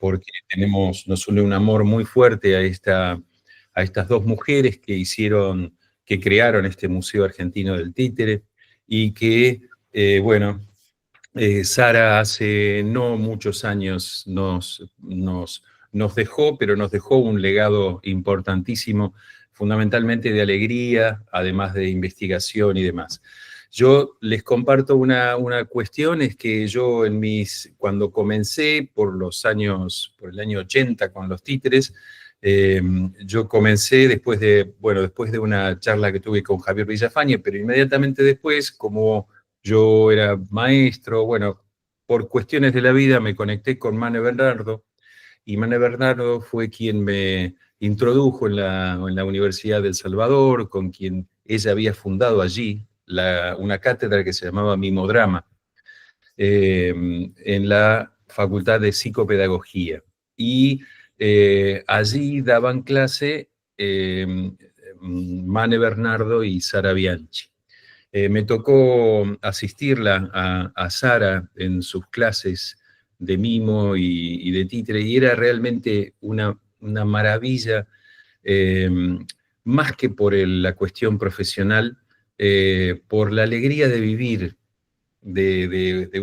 porque nos une un amor muy fuerte a estas dos mujeres que crearon este Museo Argentino del Títere, y que, bueno, Sara hace no muchos años nos dejó, pero nos dejó un legado importantísimo, fundamentalmente de alegría, además de investigación y demás. Yo les comparto una cuestión, es que yo cuando comencé por el año 80 con los títeres, yo comencé después de una charla que tuve con Javier Villafañe, pero inmediatamente después, como yo era maestro, bueno, por cuestiones de la vida me conecté con Mane Bernardo, y Mane Bernardo fue quien me introdujo en la Universidad del Salvador, con quien ella había fundado allí una cátedra que se llamaba Mimodrama, en la Facultad de Psicopedagogía. Y allí daban clase Mane Bernardo y Sara Bianchi. Me tocó asistirla a Sara en sus clases de mimo y de títere, y era realmente una maravilla, eh, más que por la cuestión profesional, por la alegría de vivir de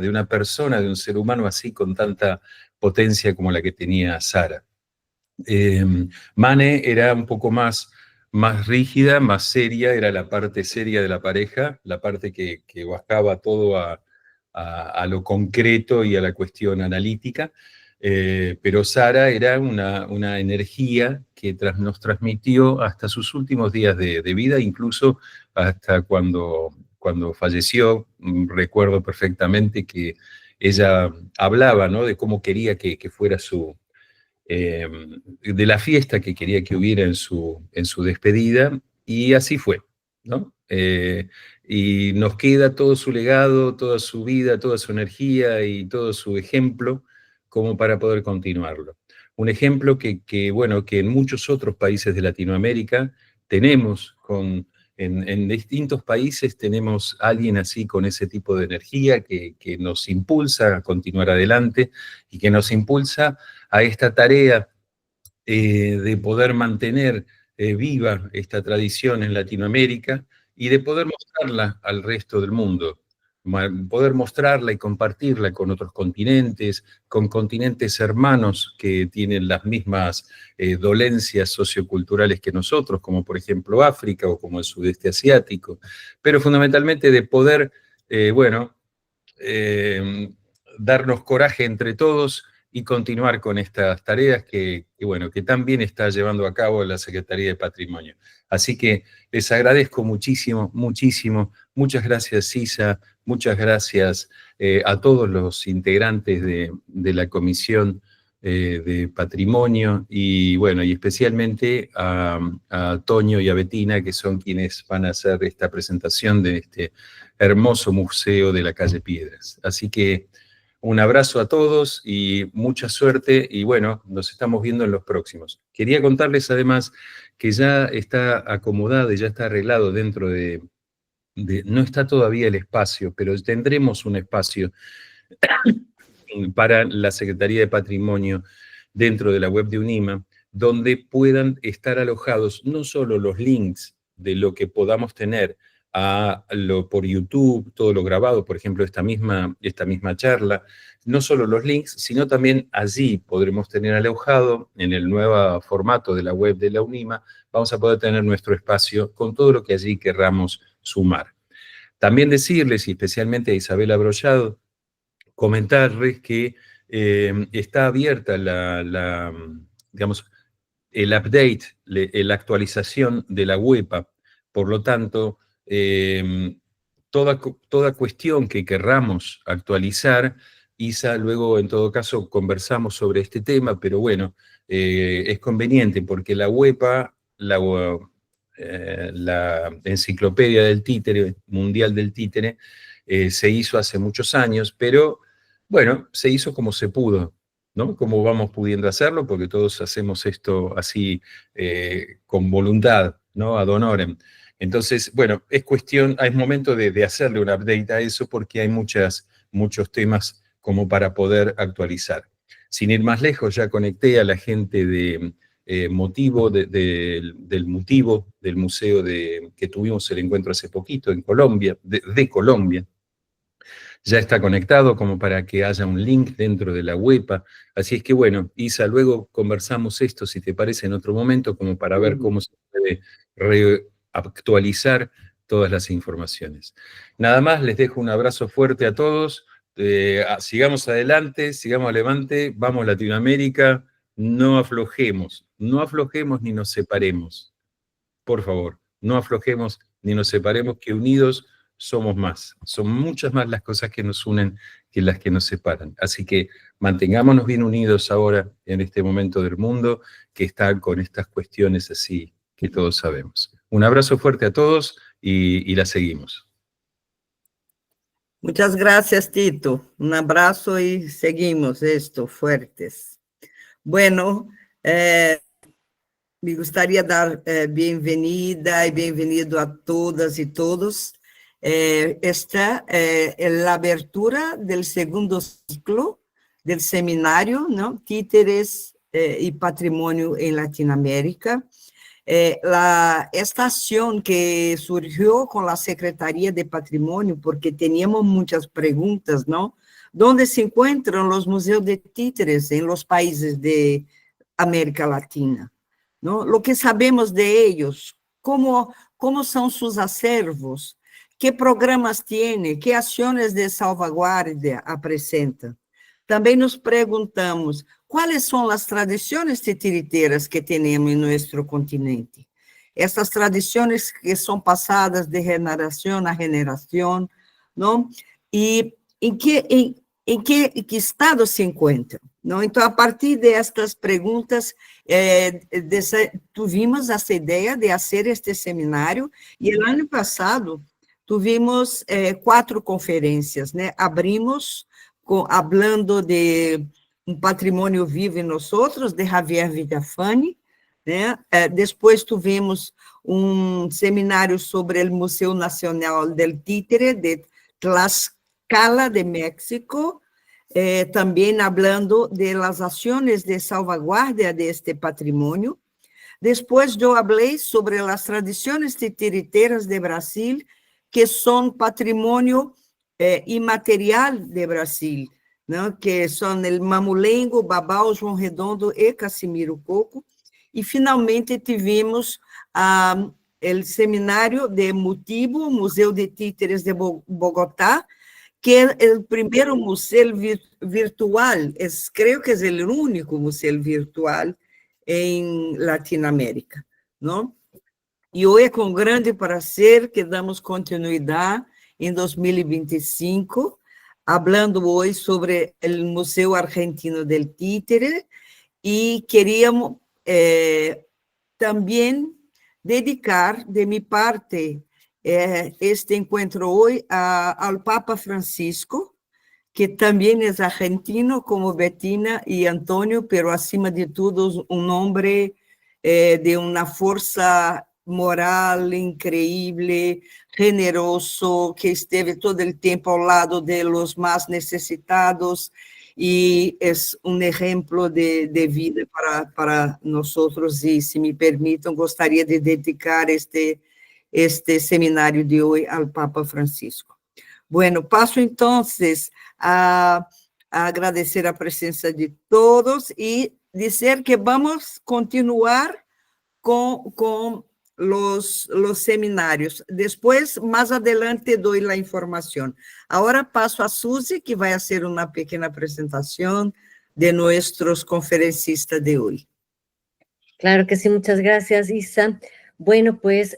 una persona, de un ser humano así con tanta potencia como la que tenía Sara. Eh, Mane era un poco más rígida, más seria, era la parte seria de la pareja, la parte que bajaba todo a lo concreto y a la cuestión analítica, pero Sara era una energía que nos transmitió hasta sus últimos días de vida, incluso hasta cuando falleció. Recuerdo perfectamente que ella hablaba, ¿no?, de cómo quería que fuera de la fiesta que quería que hubiera en su despedida, y así fue, ¿no? Y nos queda todo su legado, toda su vida, toda su energía y todo su ejemplo como para poder continuarlo. Un ejemplo bueno, que en muchos otros países de Latinoamérica tenemos, en distintos países tenemos a alguien así con ese tipo de energía que nos impulsa a continuar adelante y que nos impulsa a esta tarea de poder mantener viva esta tradición en Latinoamérica y de poder mostrarla al resto del mundo, poder mostrarla y compartirla con otros continentes, con continentes hermanos que tienen las mismas dolencias socioculturales que nosotros, como por ejemplo África o como el sudeste asiático, pero fundamentalmente de poder, bueno, eh, darnos coraje entre todos y continuar con estas tareas bueno, que también está llevando a cabo la Secretaría de Patrimonio. Así que les agradezco muchísimo, muchísimo. Muchas gracias, Sisa. Muchas gracias a todos los integrantes de la Comisión de Patrimonio, y bueno, y especialmente a Toño y a Betina, que son quienes van a hacer esta presentación de este hermoso museo de la calle Piedras. Así que un abrazo a todos y mucha suerte, y bueno, nos estamos viendo en los próximos. Quería contarles además que ya está acomodado y ya está arreglado dentro no está todavía el espacio, pero tendremos un espacio para la Secretaría de Patrimonio dentro de la web de UNIMA, donde puedan estar alojados no solo los links de lo que podamos tener por YouTube, todo lo grabado, por ejemplo, esta misma charla, no solo los links, sino también allí podremos tener alojado, en el nuevo formato de la web de la UNIMA, vamos a poder tener nuestro espacio con todo lo que allí querramos sumar. También decirles, y especialmente a Isabela Brollado, comentarles que está abierta digamos, el update, la actualización de la WEPA. Por lo tanto, toda cuestión que querramos actualizar, Isa, luego en todo caso conversamos sobre este tema, pero bueno, es conveniente porque la WEPA, la Enciclopedia del Títere, Mundial del Títere, se hizo hace muchos años, pero bueno, se hizo como se pudo, ¿no? Como vamos pudiendo hacerlo, porque todos hacemos esto así con voluntad, ¿no? Ad honorem. Entonces, bueno, es momento de hacerle un update a eso, porque hay muchos temas como para poder actualizar. Sin ir más lejos, ya conecté a la gente de Motivo, del Motivo, del museo que tuvimos el encuentro hace poquito en Colombia, de Colombia. Ya está conectado como para que haya un link dentro de la WEPA. Así es que bueno, Isa, luego conversamos esto, si te parece, en otro momento, como para ver cómo se puede reactualizar todas las informaciones. Nada más, les dejo un abrazo fuerte a todos. Sigamos adelante, sigamos adelante, vamos Latinoamérica, no aflojemos ni nos separemos. Por favor, no aflojemos ni nos separemos, que unidos somos más. Son muchas más las cosas que nos unen que las que nos separan. Así que mantengámonos bien unidos ahora en este momento del mundo que está con estas cuestiones así que todos sabemos. Un abrazo fuerte a todos y la seguimos. Muchas gracias, Tito. Un abrazo y seguimos esto, fuertes. Bueno, me gustaría dar bienvenida y bienvenido a todas y todos. Esta es la abertura del segundo ciclo del seminario, ¿no? Títeres y Patrimonio en Latinoamérica. Esta acción que surgió con la Secretaría de Patrimonio, porque teníamos muchas preguntas, ¿no? ¿Dónde se encuentran los museos de títeres en los países de América Latina? ¿No? Lo que sabemos de ellos, cómo son sus acervos, qué programas tiene, qué acciones de salvaguardia presentan. También nos preguntamos, ¿cuáles son las tradiciones titiriteiras que tenemos en nuestro continente? Estas tradiciones que son pasadas de generación a generación, ¿no? Y en qué estado se encuentran, ¿no? Então, a partir destas perguntas, tuvimos essa ideia de fazer este seminário, e no ano passado tivemos 4 conferências, né? Abrimos hablando de um patrimônio vivo em nós outros, de Javier Villafani, né? Depois tivemos um seminário sobre o Museu Nacional del Títere, de Tlaxcala, de México, também hablando de las ações de salvaguardia de este patrimônio. Depois eu falei sobre as tradições titiriteiras de Brasil, que são patrimônio imaterial de Brasil, né? Que são o Mamulengo, Babau, João Redondo e Casimiro Coco. E, finalmente, tivemos o seminário de Motivo, Museu de Títeres de Bogotá, que é o primeiro museu virtual, creio que é o único museu virtual em Latinoamérica, não? E hoje é com grande prazer que damos continuidade em 2025, falando hoje sobre o Museu Argentino del Títere, e queríamos também dedicar, de minha parte, este encontro hoje ao Papa Francisco, que também é argentino, como Bettina e Antônio, pero, acima de tudo, um homem de uma força moral increíble, generoso, que esteve todo o tempo ao lado de los mais necessitados, e é um exemplo de vida para nós, e, se me permitam, gostaria de dedicar este seminário de hoje ao Papa Francisco. Bueno, passo, então, a agradecer a presença de todos e dizer que vamos continuar com los seminários. Depois, mais adelante, dou a informação. Agora passo a Suzy, que vai fazer uma pequena apresentação de nossos conferencistas de hoje. Claro que sí, muchas gracias, Isa. Bueno, pues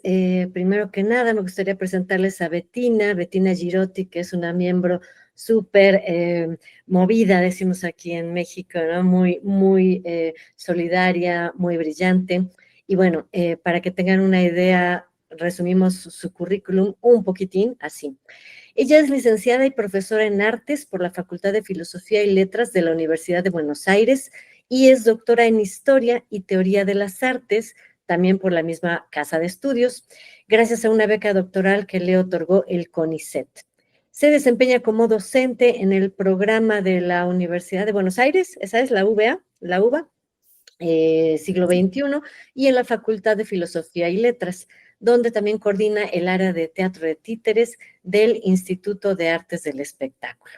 primero que nada me gustaría presentarles a Bettina Girotti, que es una miembro súper movida, decimos aquí en México, ¿no? Muy solidaria, muy brillante. Y bueno, para que tengan una idea, resumimos su currículum un poquitín así. Ella es licenciada y profesora en Artes por la Facultad de Filosofía y Letras de la Universidad de Buenos Aires y es doctora en Historia y Teoría de las Artes, también por la misma casa de estudios, gracias a una beca doctoral que le otorgó el CONICET. Se desempeña como docente en el programa de la Universidad de Buenos Aires, esa es la UBA, siglo XXI, y en la Facultad de Filosofía y Letras, donde también coordina el área de teatro de títeres del Instituto de Artes del Espectáculo.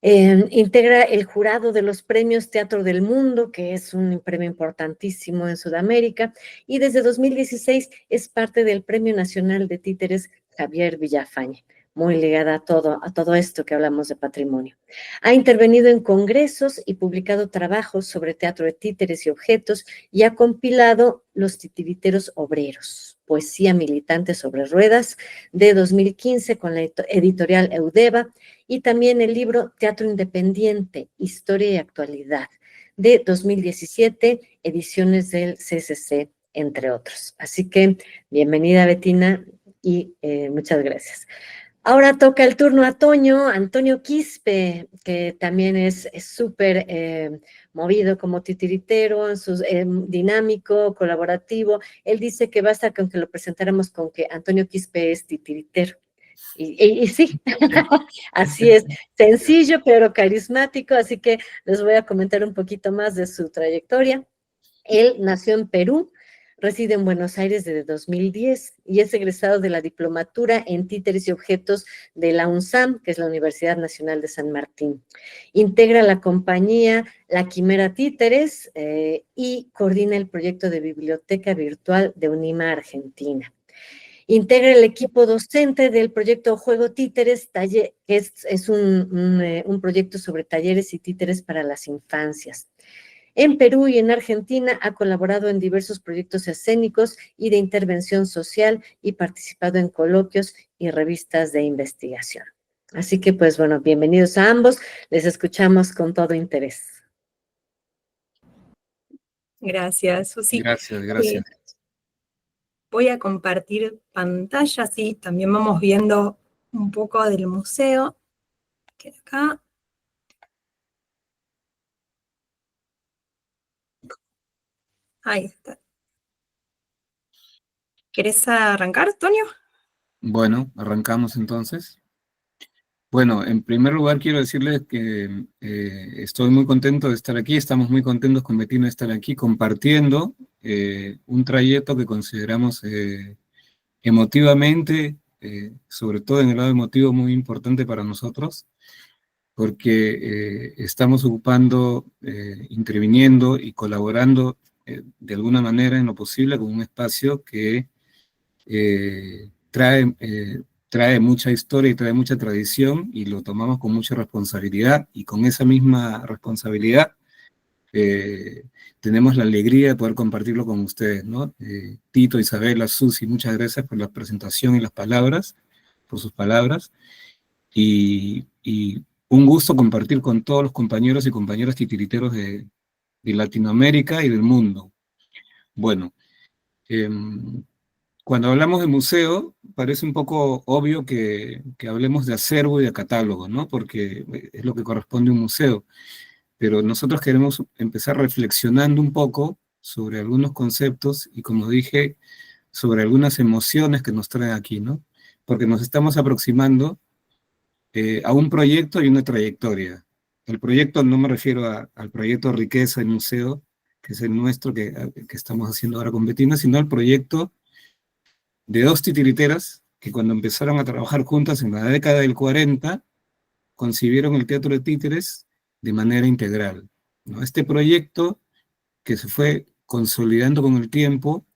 Integra el jurado de los premios Teatro del Mundo, que es un premio importantísimo en Sudamérica, y desde 2016 es parte del Premio Nacional de Títeres Javier Villafañe, muy ligada a todo esto que hablamos de patrimonio. Ha intervenido en congresos y publicado trabajos sobre teatro de títeres y objetos, y ha compilado Los titiriteros obreros, poesía militante sobre ruedas, de 2015 con la editorial Eudeva, y también el libro Teatro Independiente, Historia y Actualidad, de 2017, ediciones del CCC, entre otros. Así que, bienvenida, Bettina, y muchas gracias. Ahora toca el turno a Antonio Quispe, que también es súper movido como titiritero, dinámico, colaborativo. Él dice que basta con que lo presentáramos con que Antonio Quispe es titiritero. Y sí, así es, sencillo pero carismático, así que les voy a comentar un poquito más de su trayectoria. Él nació en Perú, reside en Buenos Aires desde 2010 y es egresado de la diplomatura en títeres y objetos de la UNSAM, que es la Universidad Nacional de San Martín. Integra la compañía La Quimera Títeres y coordina el proyecto de biblioteca virtual de UNIMA Argentina. Integra el equipo docente del proyecto Juego Títeres, que es un proyecto sobre talleres y títeres para las infancias. En Perú y en Argentina ha colaborado en diversos proyectos escénicos y de intervención social y participado en coloquios y revistas de investigación. Así que, pues bueno, bienvenidos a ambos. Les escuchamos con todo interés. Gracias, Susi. Gracias. Voy a compartir pantalla, así también vamos viendo un poco del museo. Queda acá. Ahí está. ¿Querés arrancar, Antonio? Bueno, arrancamos entonces. Bueno, en primer lugar quiero decirles que estoy muy contento de estar aquí, estamos muy contentos con Bettina de estar aquí compartiendo un trayecto que consideramos emotivamente, sobre todo en el lado emotivo, muy importante para nosotros, porque estamos ocupando, interviniendo y colaborando de alguna manera en lo posible con un espacio que trae mucha historia y trae mucha tradición y lo tomamos con mucha responsabilidad, y con esa misma responsabilidad tenemos la alegría de poder compartirlo con ustedes, ¿no? Tito, Isabela, Susi, muchas gracias por la presentación y las palabras, por sus palabras, y un gusto compartir con todos los compañeros y compañeras titiriteros de Latinoamérica y del mundo. Bueno, cuando hablamos de museo, parece un poco obvio que hablemos de acervo y de catálogo, ¿no? Porque es lo que corresponde a un museo. Pero nosotros queremos empezar reflexionando un poco sobre algunos conceptos y, como dije, sobre algunas emociones que nos traen aquí, ¿no? Porque nos estamos aproximando a un proyecto y una trayectoria. El proyecto, no me refiero al proyecto Riqueza en Museo, que es el nuestro que estamos haciendo ahora con Bettina, sino al proyecto de dos titiriteras que, cuando empezaron a trabajar juntas en la década del 40, concibieron el teatro de títeres de manera integral, ¿no? Este proyecto que se fue consolidando con el tiempo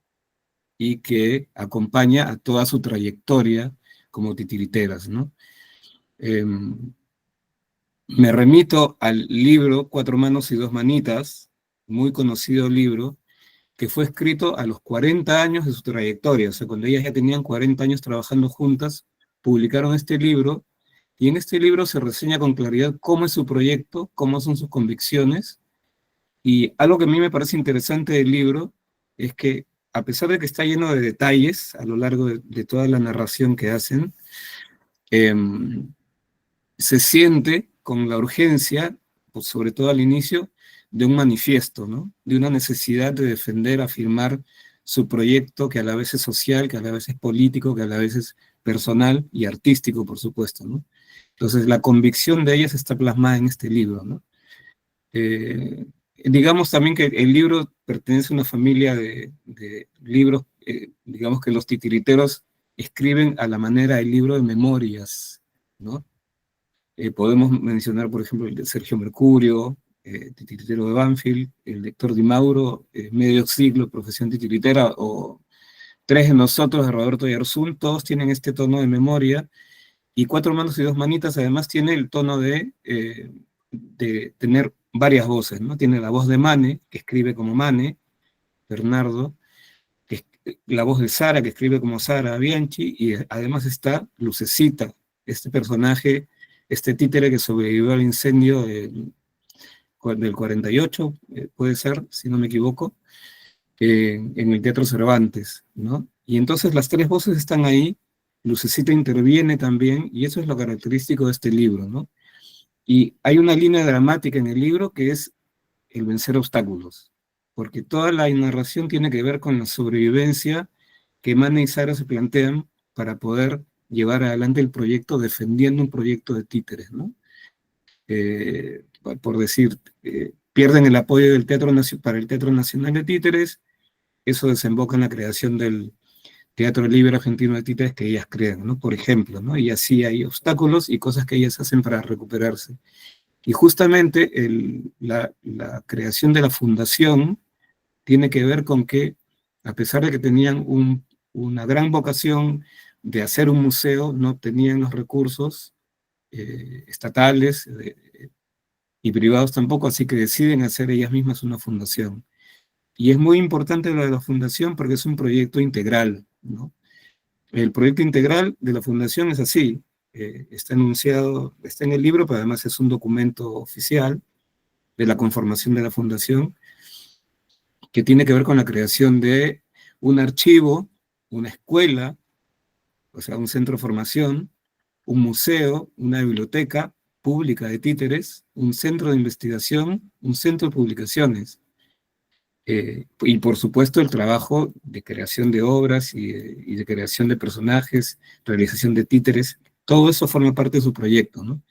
y que acompaña a toda su trayectoria como titiriteras, ¿no? Me remito al libro Cuatro manos y dos manitas, muy conocido libro, que fue escrito a los 40 años de su trayectoria. O sea, cuando ellas ya tenían 40 años trabajando juntas, publicaron este libro, y en este libro se reseña con claridad cómo es su proyecto, cómo son sus convicciones, y algo que a mí me parece interesante del libro es que, a pesar de que está lleno de detalles a lo largo de toda la narración que hacen, se siente con la urgencia, pues, sobre todo al inicio, de un manifiesto, ¿no? De una necesidad de defender, afirmar su proyecto, que a la vez es social, que a la vez es político, que a la vez es personal y artístico, por supuesto, ¿no? Entonces, la convicción de ellas está plasmada en este libro, ¿no? Digamos también que el libro pertenece a una familia de libros, digamos que los titiriteros escriben a la manera del libro de memorias, ¿no? Podemos mencionar, por ejemplo, el de Sergio Mercurio, titiritero de Banfield, el de Héctor Di Mauro, Medio Siglo, Profesión Titiritera, o Tres de Nosotros, de Roberto Yarzún, todos tienen este tono de memoria, y Cuatro Manos y Dos Manitas además tiene el tono de tener varias voces, ¿no? Tiene la voz de Mane, que escribe como Mane, Bernardo, la voz de Sara, que escribe como Sara Bianchi, y además está Lucecita, este personaje, este títere que sobrevivió al incendio del 48, puede ser, si no me equivoco, en el Teatro Cervantes, ¿no? Y entonces las tres voces están ahí, Lucecita interviene también, y eso es lo característico de este libro, ¿no? Y hay una línea dramática en el libro que es el vencer obstáculos, porque toda la narración tiene que ver con la sobrevivencia que Mane y Sara se plantean para poder llevar adelante el proyecto, defendiendo un proyecto de títeres, ¿no? Por decir, pierden el apoyo del para el Teatro Nacional de Títeres, eso desemboca en la creación del Teatro Libre Argentino de Títeres que ellas crean, ¿no? Por ejemplo, ¿no? Y así hay obstáculos y cosas que ellas hacen para recuperarse. Y justamente la creación de la fundación tiene que ver con que, a pesar de que tenían una gran vocación de hacer un museo, no tenían los recursos estatales y privados tampoco, así que deciden hacer ellas mismas una fundación. Y es muy importante lo de la fundación porque es un proyecto integral, ¿no? El proyecto integral de la fundación es así, está enunciado, está en el libro, pero además es un documento oficial de la conformación de la fundación, que tiene que ver con la creación de un archivo, una escuela, o sea, un centro de formación, un museo, una biblioteca pública de títeres, un centro de investigación, un centro de publicaciones, y por supuesto el trabajo de creación de obras y de creación de personajes, realización de títeres, todo eso forma parte de su proyecto, ¿no?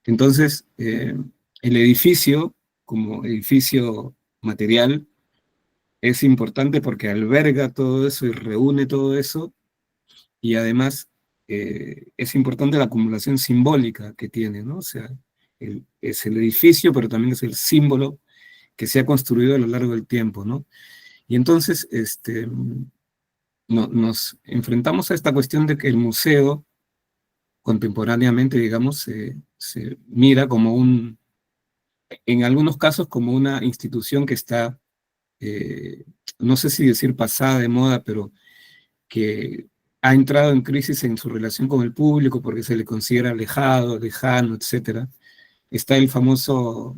Entonces, el edificio, como edificio material, es importante porque alberga todo eso y reúne todo eso, y además es importante la acumulación simbólica que tiene, ¿no? O sea, es el edificio, pero también es el símbolo que se ha construido a lo largo del tiempo, ¿no? Y entonces nos enfrentamos a esta cuestión de que el museo, contemporáneamente, digamos, se mira como en algunos casos, como una institución que está, no sé si decir pasada de moda, pero que ha entrado en crisis en su relación con el público porque se le considera alejado, lejano, etc. Está el famoso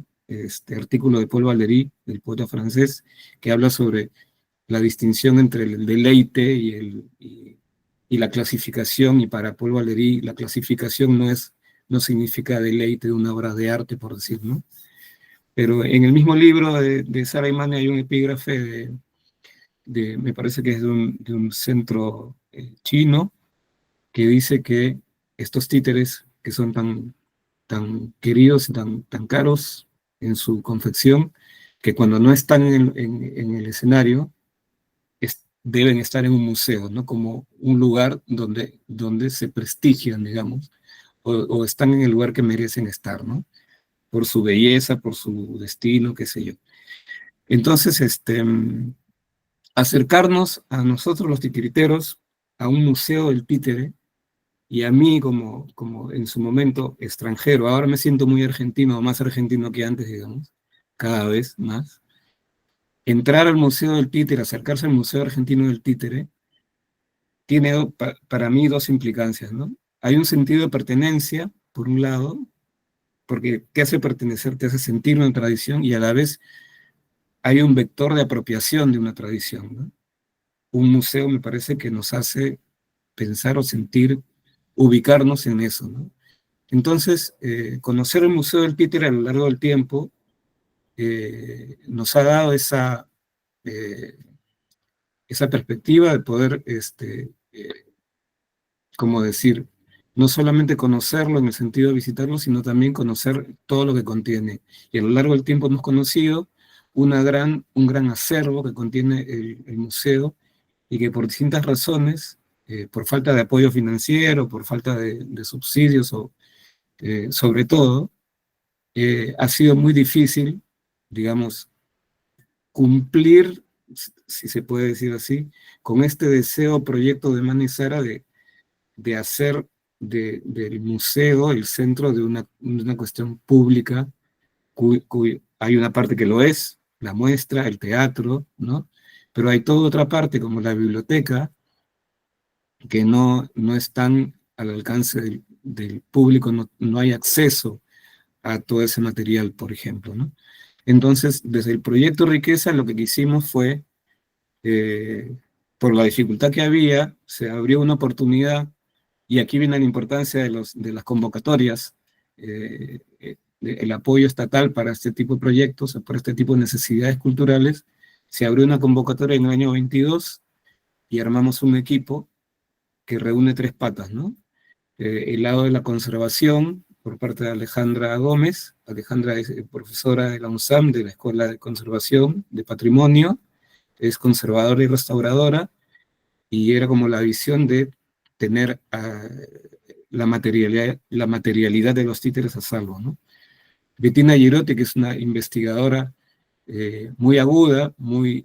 artículo de Paul Valéry, el poeta francés, que habla sobre la distinción entre el deleite y la clasificación, y para Paul Valéry la clasificación no significa deleite de una obra de arte, por decir, ¿no? Pero en el mismo libro de Sara y Mane hay un epígrafe me parece que es de un centro chino, que dice que estos títeres que son tan queridos y tan caros en su confección, que cuando no están en el escenario, deben estar en un museo, ¿no? Como un lugar donde se prestigian, digamos, o están en el lugar que merecen estar, ¿no? Por su belleza, por su destino, qué sé yo. Entonces, acercarnos a nosotros los titiriteros, a un museo del títere, y a mí como en su momento extranjero, ahora me siento muy argentino, más argentino que antes, digamos, cada vez más. Entrar al Museo del Títere, acercarse al Museo Argentino del Títere, tiene para mí dos implicancias, ¿no? Hay un sentido de pertenencia, por un lado, porque te hace pertenecer, te hace sentir una tradición, y a la vez hay un vector de apropiación de una tradición, ¿no? Un museo me parece que nos hace pensar o sentir, ubicarnos en eso, ¿no? Entonces, conocer el Museo del Títere a lo largo del tiempo nos ha dado esa perspectiva de poder, ¿cómo decir?, no solamente conocerlo en el sentido de visitarlo, sino también conocer todo lo que contiene. Y a lo largo del tiempo hemos conocido un gran acervo que contiene el museo y que por distintas razones, por falta de apoyo financiero, por falta de subsidios o sobre todo, ha sido muy difícil, digamos, cumplir, si se puede decir así, con este deseo, proyecto de Mani Sara de hacer del museo el centro de una cuestión pública, hay una parte que lo es, la muestra, el teatro, ¿no? Pero hay toda otra parte, como la biblioteca, que no están al alcance del público, no hay acceso a todo ese material, por ejemplo, ¿no? Entonces, desde el proyecto Riqueza, lo que quisimos fue, eh, por la dificultad que había, se abrió una oportunidad, y aquí viene la importancia de las convocatorias, el apoyo estatal para este tipo de proyectos, para este tipo de necesidades culturales. Se abrió una convocatoria en el año 22 y armamos un equipo que reúne tres patas, ¿no? El lado de la conservación, por parte de Alejandra Gómez. Alejandra es profesora de la UNSAM, de la Escuela de Conservación de Patrimonio, es conservadora y restauradora, y era como la visión de tener la materialidad de los títeres a salvo, ¿no? Bettina Girotti, que es una investigadora muy aguda, muy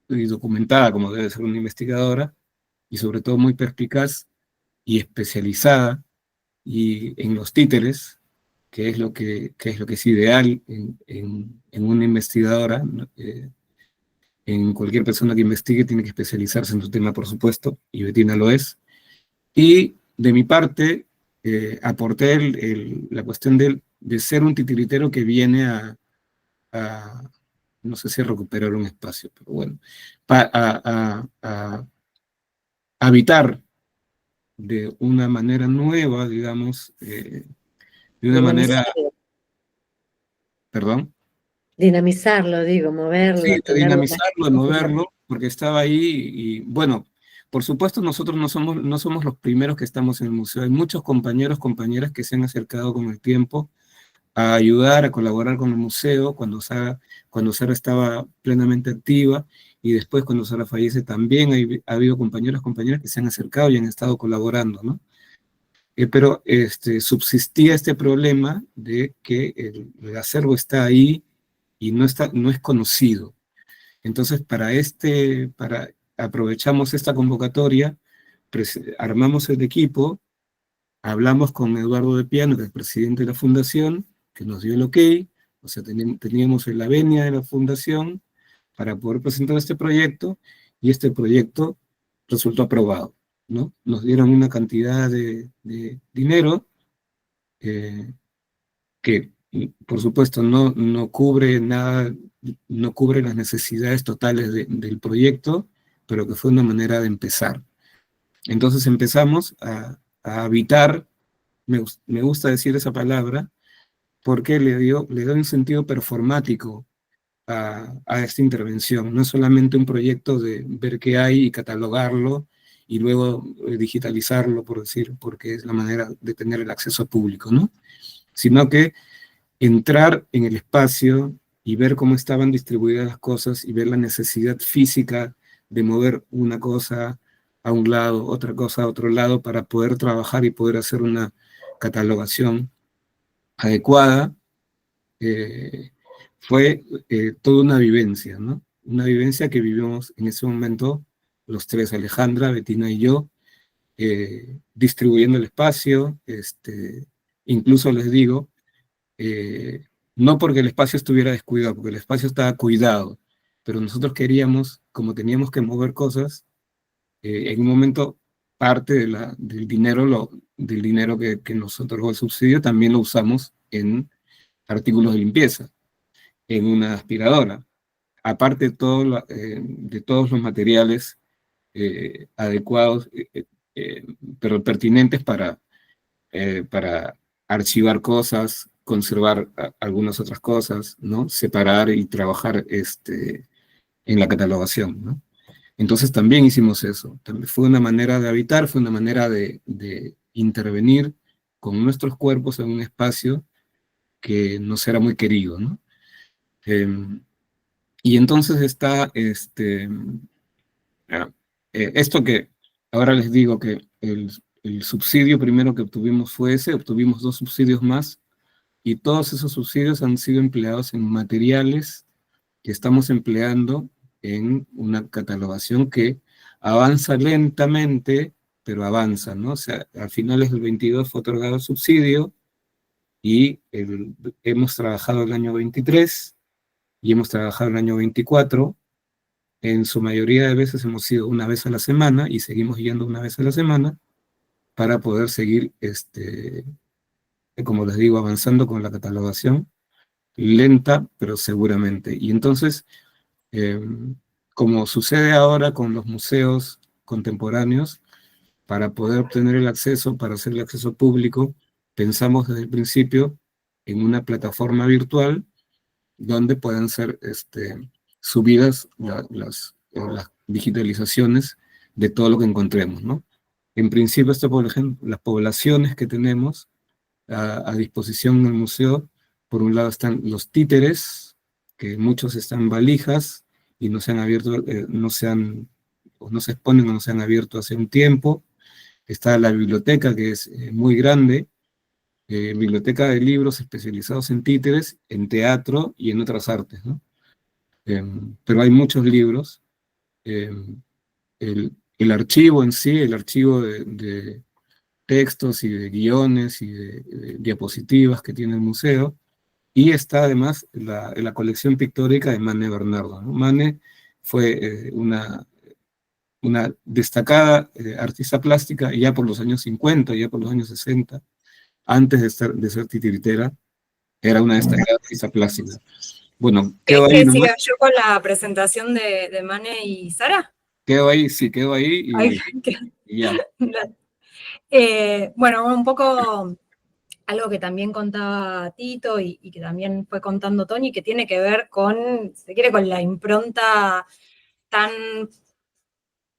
documentada, como debe ser una investigadora, y sobre todo muy perspicaz y especializada y en los títeres, que es lo que es ideal en una investigadora, ¿no? En cualquier persona que investigue tiene que especializarse en su tema, por supuesto, y Bettina lo es. Y de mi parte, aporté la cuestión de ser un titiritero que viene no sé si a recuperar un espacio, pero bueno, a habitar de una manera nueva, digamos, de una manera, Dinamizarlo, perdón. dinamizarlo, digo, Sí, moverlo, de tenerlo dinamizarlo, de moverlo, porque estaba ahí y bueno, por supuesto nosotros no somos los primeros que estamos en el museo. Hay muchos compañeros, compañeras que se han acercado con el tiempo a ayudar, a colaborar con el museo cuando Sara estaba plenamente activa, y después cuando Sara fallece también ha habido compañeros, compañeras que se han acercado y han estado colaborando, ¿no? Pero subsistía este problema de que el acervo está ahí y no es conocido. Entonces, aprovechamos esta convocatoria, armamos el equipo, hablamos con Eduardo de Piano, que es el presidente de la fundación, que nos dio el ok, o sea, teníamos la venia de la fundación para poder presentar este proyecto, y este proyecto resultó aprobado, ¿no? Nos dieron una cantidad de dinero eh, que, por supuesto, no cubre nada, no cubre las necesidades totales del proyecto, pero que fue una manera de empezar. Entonces empezamos a habitar, me gusta decir esa palabra, porque le dio un sentido performático a esta intervención. No es solamente un proyecto de ver qué hay y catalogarlo y luego digitalizarlo, por decir, porque es la manera de tener el acceso público, ¿no? Sino que entrar en el espacio y ver cómo estaban distribuidas las cosas y ver la necesidad física de mover una cosa a un lado, otra cosa a otro lado, para poder trabajar y poder hacer una catalogación adecuada. Fue toda una vivencia, ¿no? Una vivencia que vivimos en ese momento los tres, Alejandra, Bettina y yo, distribuyendo el espacio. Incluso les digo, no porque el espacio estuviera descuidado, porque el espacio estaba cuidado, pero nosotros queríamos, como teníamos que mover cosas, en un momento parte del dinero que nos otorgó el subsidio también lo usamos en artículos de limpieza, en una aspiradora, aparte de todos los materiales adecuados, pero pertinentes para archivar cosas, conservar algunas otras cosas, ¿no? Separar y trabajar en la catalogación, ¿no? Entonces también hicimos eso. También fue una manera de habitar, fue una manera de intervenir con nuestros cuerpos en un espacio que nos era muy querido, ¿no? Y entonces está esto que ahora les digo que el subsidio primero que obtuvimos fue ese, obtuvimos 2 subsidios más, y todos esos subsidios han sido empleados en materiales que estamos empleando en una catalogación que avanza lentamente, pero avanza, ¿no? O sea, a finales del 22 fue otorgado el subsidio, y hemos trabajado el año 23, y hemos trabajado el año 24, en su mayoría de veces hemos ido una vez a la semana, y seguimos yendo una vez a la semana, para poder seguir, como les digo, avanzando con la catalogación, lenta, pero seguramente. Y entonces, eh, como sucede ahora con los museos contemporáneos, para poder obtener el acceso, para hacer el acceso público, pensamos desde el principio en una plataforma virtual donde puedan ser subidas las digitalizaciones de todo lo que encontremos, ¿no? En principio, por ejemplo, las poblaciones que tenemos a disposición en el museo, por un lado están los títeres, que muchos están en valijas y no se han abierto, o no se exponen o no se han abierto hace un tiempo. Está la biblioteca, que es muy grande, biblioteca de libros especializados en títeres, en teatro y en otras artes, ¿no? Pero hay muchos libros. El archivo en sí, el archivo de textos y de guiones y de diapositivas que tiene el museo, y está además la colección pictórica de Mane Bernardo, ¿no? Mane fue una destacada artista plástica ya por los años 50, ya por los años 60, antes de ser titiritera, era una destacada artista plástica. Bueno, quedo ahí ¿Que nomás. siga yo con la presentación de Mane y Sara? Quedo ahí, sí, quedo ahí Ay, y ya. Bueno, un poco algo que también contaba Tito y que también fue contando Tony, que tiene que ver con, si se quiere, con la impronta tan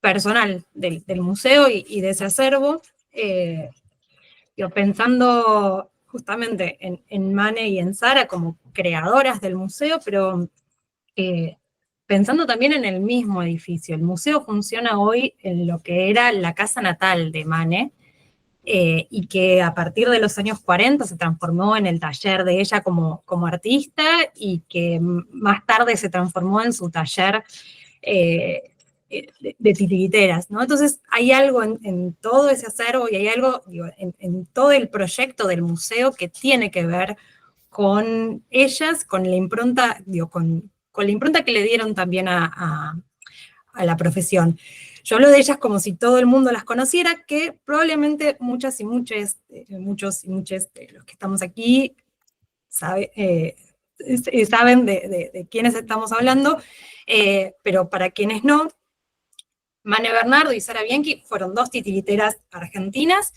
personal del museo y de ese acervo. Pensando justamente en Mane y en Sara como creadoras del museo, pero pensando también en el mismo edificio. El museo funciona hoy en lo que era la casa natal de Mane, y que a partir de los años 40 se transformó en el taller de ella como artista, y que más tarde se transformó en su taller de titiriteras, ¿no? Entonces hay algo en todo ese acervo, y hay algo, digo, en todo el proyecto del museo que tiene que ver con ellas, con la impronta, digo, con la impronta que le dieron también a la profesión. Yo hablo de ellas como si todo el mundo las conociera, que probablemente muchas y muchos y muchas de los que estamos aquí saben de quiénes estamos hablando, pero para quienes no, Mane Bernardo y Sara Bianchi fueron 2 titiriteras argentinas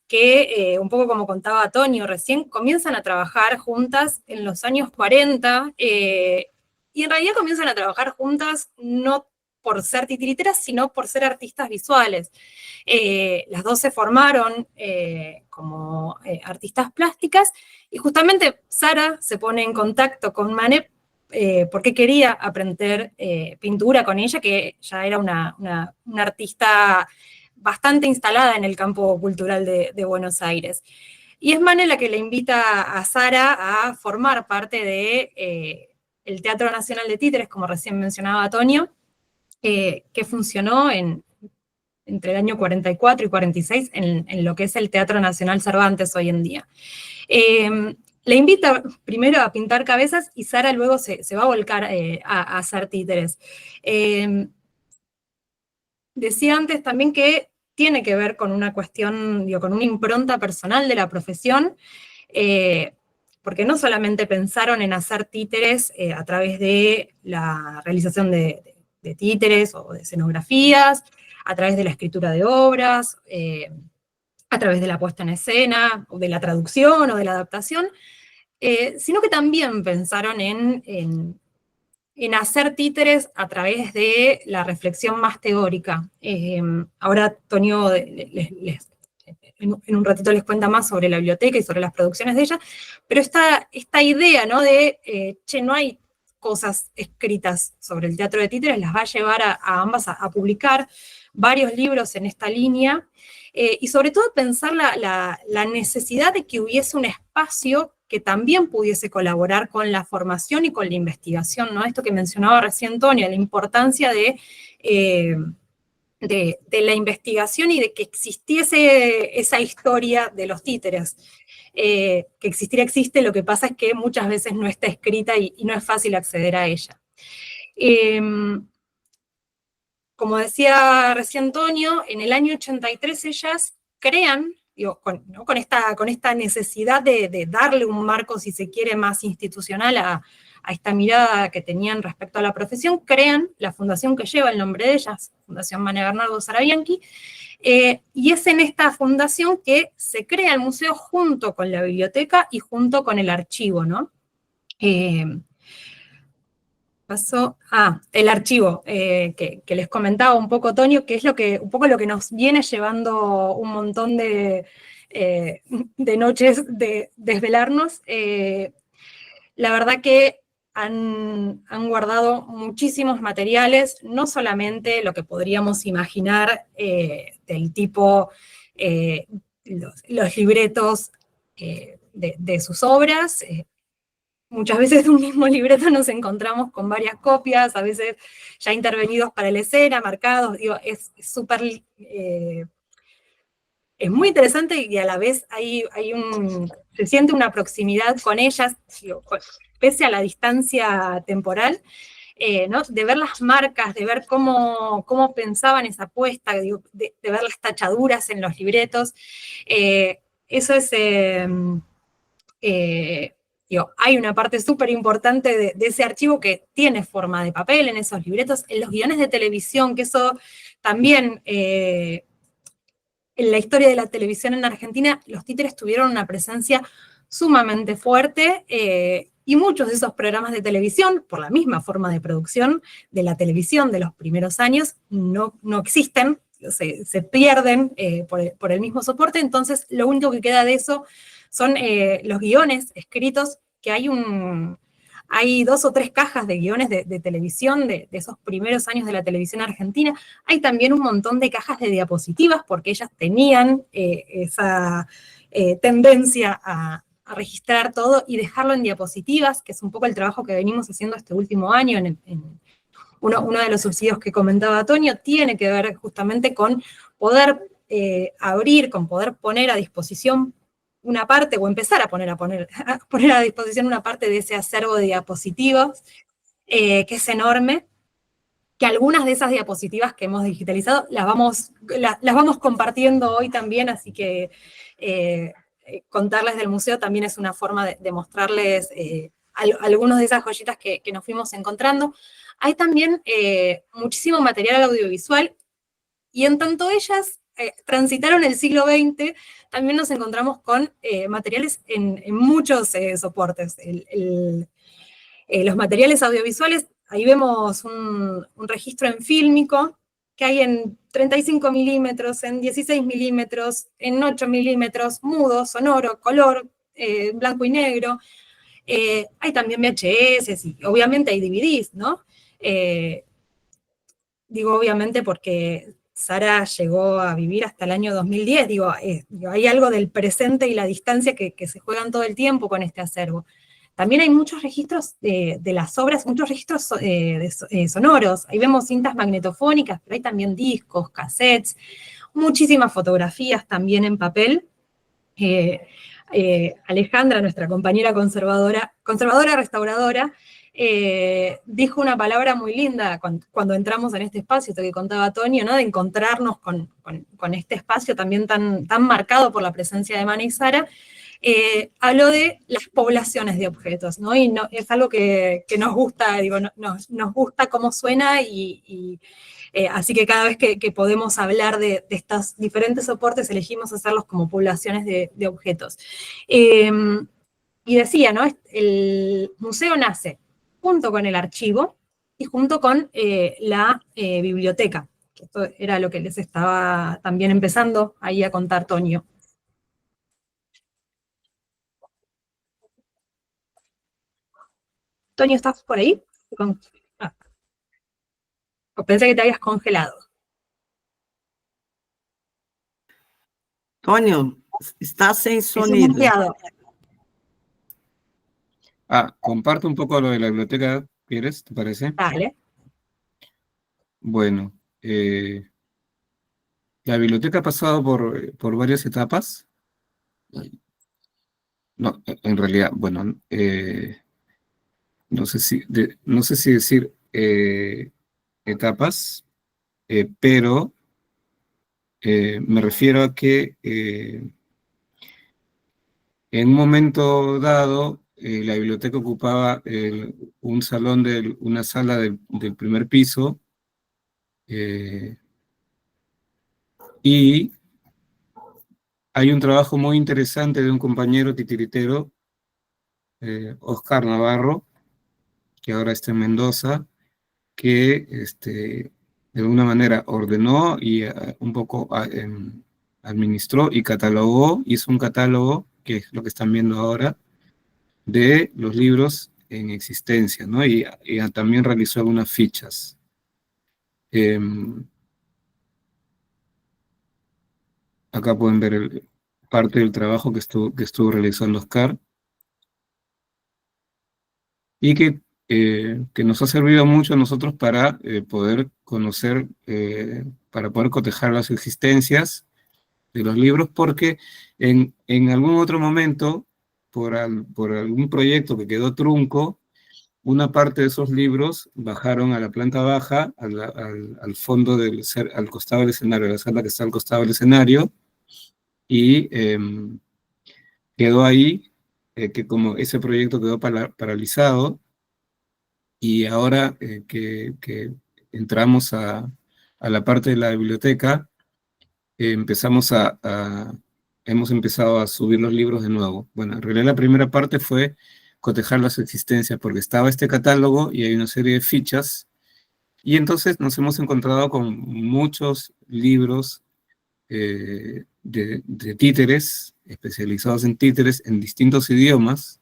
que, un poco como contaba Antonio recién, comienzan a trabajar juntas en los años 40, y en realidad comienzan a trabajar juntas no por ser titiriteras, sino por ser artistas visuales. Las 2 se formaron como artistas plásticas, y justamente Sara se pone en contacto con Mane porque quería aprender pintura con ella, que ya era una artista bastante instalada en el campo cultural de Buenos Aires. Y es Mane la que le invita a Sara a formar parte de el Teatro Nacional de Títeres, como recién mencionaba Antonio, que funcionó entre el año 44 y 46 en lo que es el Teatro Nacional Cervantes hoy en día. Le invita primero a pintar cabezas, y Sara luego se va a volcar a hacer títeres. Decía antes también que tiene que ver con una cuestión, digo, con una impronta personal de la profesión, porque no solamente pensaron en hacer títeres a través de la realización de títeres o de escenografías, a través de la escritura de obras, a través de la puesta en escena, o de la traducción o de la adaptación, sino que también pensaron en hacer títeres a través de la reflexión más teórica. Ahora Antonio les en un ratito les cuenta más sobre la biblioteca y sobre las producciones de ella, pero esta idea, ¿no? De, no hay cosas escritas sobre el teatro de títeres, las va a llevar a ambas a publicar varios libros en esta línea, y sobre todo pensar la necesidad de que hubiese un espacio que también pudiese colaborar con la formación y con la investigación, ¿no? Esto que mencionaba recién Tonia, la importancia de la investigación y de que existiese esa historia de los títeres. Que existir existe, lo que pasa es que muchas veces no está escrita y no es fácil acceder a ella. Como decía recién Antonio, en el año 83 ellas crean, digo, con esta necesidad de darle un marco, si se quiere, más institucional a esta mirada que tenían respecto a la profesión, crean la fundación que lleva el nombre de ellas, Fundación Manuel Bernardo Sarabianchi, y es en esta fundación que se crea el museo junto con la biblioteca y junto con el archivo, ¿no? El archivo, que les comentaba un poco, Tonio, que es un poco lo que nos viene llevando un montón de noches de desvelarnos. La verdad que han guardado muchísimos materiales, no solamente lo que podríamos imaginar del tipo los libretos de sus obras. Muchas veces de un mismo libreto nos encontramos con varias copias, a veces ya intervenidos para la escena, marcados, digo, es súper... es muy interesante y a la vez se siente una proximidad con ellas, digo, pese a la distancia temporal, ¿no? De ver las marcas, de ver cómo pensaban esa apuesta, digo, de ver las tachaduras en los libretos. Eso es... digo, hay una parte súper importante de ese archivo que tiene forma de papel en esos libretos, en los guiones de televisión, que eso también, en la historia de la televisión en Argentina, los títeres tuvieron una presencia sumamente fuerte, y muchos de esos programas de televisión, por la misma forma de producción de la televisión de los primeros años, no existen, se pierden por el mismo soporte, entonces lo único que queda de eso son los guiones escritos, que hay 2 o 3 cajas de guiones de televisión de esos primeros años de la televisión argentina. Hay también un montón de cajas de diapositivas, porque ellas tenían esa tendencia a registrar todo y dejarlo en diapositivas, que es un poco el trabajo que venimos haciendo este último año. Uno de los subsidios que comentaba Antonio tiene que ver justamente con poder abrir, con poder poner a disposición una parte, o empezar a poner a disposición una parte de ese acervo de diapositivas, que es enorme, que algunas de esas diapositivas que hemos digitalizado las vamos compartiendo hoy también, así que contarles del museo también es una forma de mostrarles algunas de esas joyitas que nos fuimos encontrando. Hay también muchísimo material audiovisual, y en tanto ellas transitaron el siglo XX, también nos encontramos con materiales en muchos soportes. Los materiales audiovisuales, ahí vemos un registro en fílmico, que hay en 35 milímetros, en 16 milímetros, en 8 milímetros, mudo, sonoro, color, blanco y negro. Hay también VHS, y obviamente hay DVDs, ¿no? Digo obviamente porque Sara llegó a vivir hasta el año 2010, digo, hay algo del presente y la distancia que se juegan todo el tiempo con este acervo. También hay muchos registros de las obras, muchos registros sonoros. Ahí vemos cintas magnetofónicas, pero hay también discos, cassettes, muchísimas fotografías también en papel. Alejandra, nuestra compañera conservadora restauradora, dijo una palabra muy linda cuando entramos en este espacio, esto que contaba Antonio, ¿no? De encontrarnos con este espacio también tan marcado por la presencia de Mana y Sara. Habló de las poblaciones de objetos, ¿no? Y es algo que nos gusta, digo, nos gusta cómo suena, y así que cada vez que podemos hablar de estos diferentes soportes, elegimos hacerlos como poblaciones de objetos. Y decía, ¿no? El museo nace junto con el archivo y junto con la biblioteca, que esto era lo que les estaba también empezando ahí a contar Tonio. Toño, ¿estás por ahí? Ah. O pensé que te habías congelado. Tonio, está sem sonido. Silenciado. Comparto un poco lo de la biblioteca, ¿quieres? ¿Te parece? Dale. Bueno, la biblioteca ha pasado por varias etapas. No, en realidad, bueno, no sé si decir etapas, pero me refiero a que en un momento dado la biblioteca ocupaba un salón, una sala del primer piso, y hay un trabajo muy interesante de un compañero titiritero, Oscar Navarro, que ahora está en Mendoza, que de alguna manera ordenó y un poco administró y catalogó, hizo un catálogo, que es lo que están viendo ahora, de los libros en existencia, ¿no? Y también realizó algunas fichas. Acá pueden ver parte del trabajo que estuvo realizando Oscar, y que nos ha servido mucho a nosotros para poder conocer, para poder cotejar las existencias de los libros, porque en algún otro momento, por algún proyecto que quedó trunco, una parte de esos libros bajaron a la planta baja, al fondo al costado del escenario, la sala que está al costado del escenario, y quedó ahí, que como ese proyecto quedó paralizado, y ahora que entramos a la parte de la biblioteca, hemos empezado a subir los libros de nuevo. Bueno, en realidad la primera parte fue cotejar las existencias, porque estaba este catálogo y hay una serie de fichas, y entonces nos hemos encontrado con muchos libros de títeres, especializados en títeres, en distintos idiomas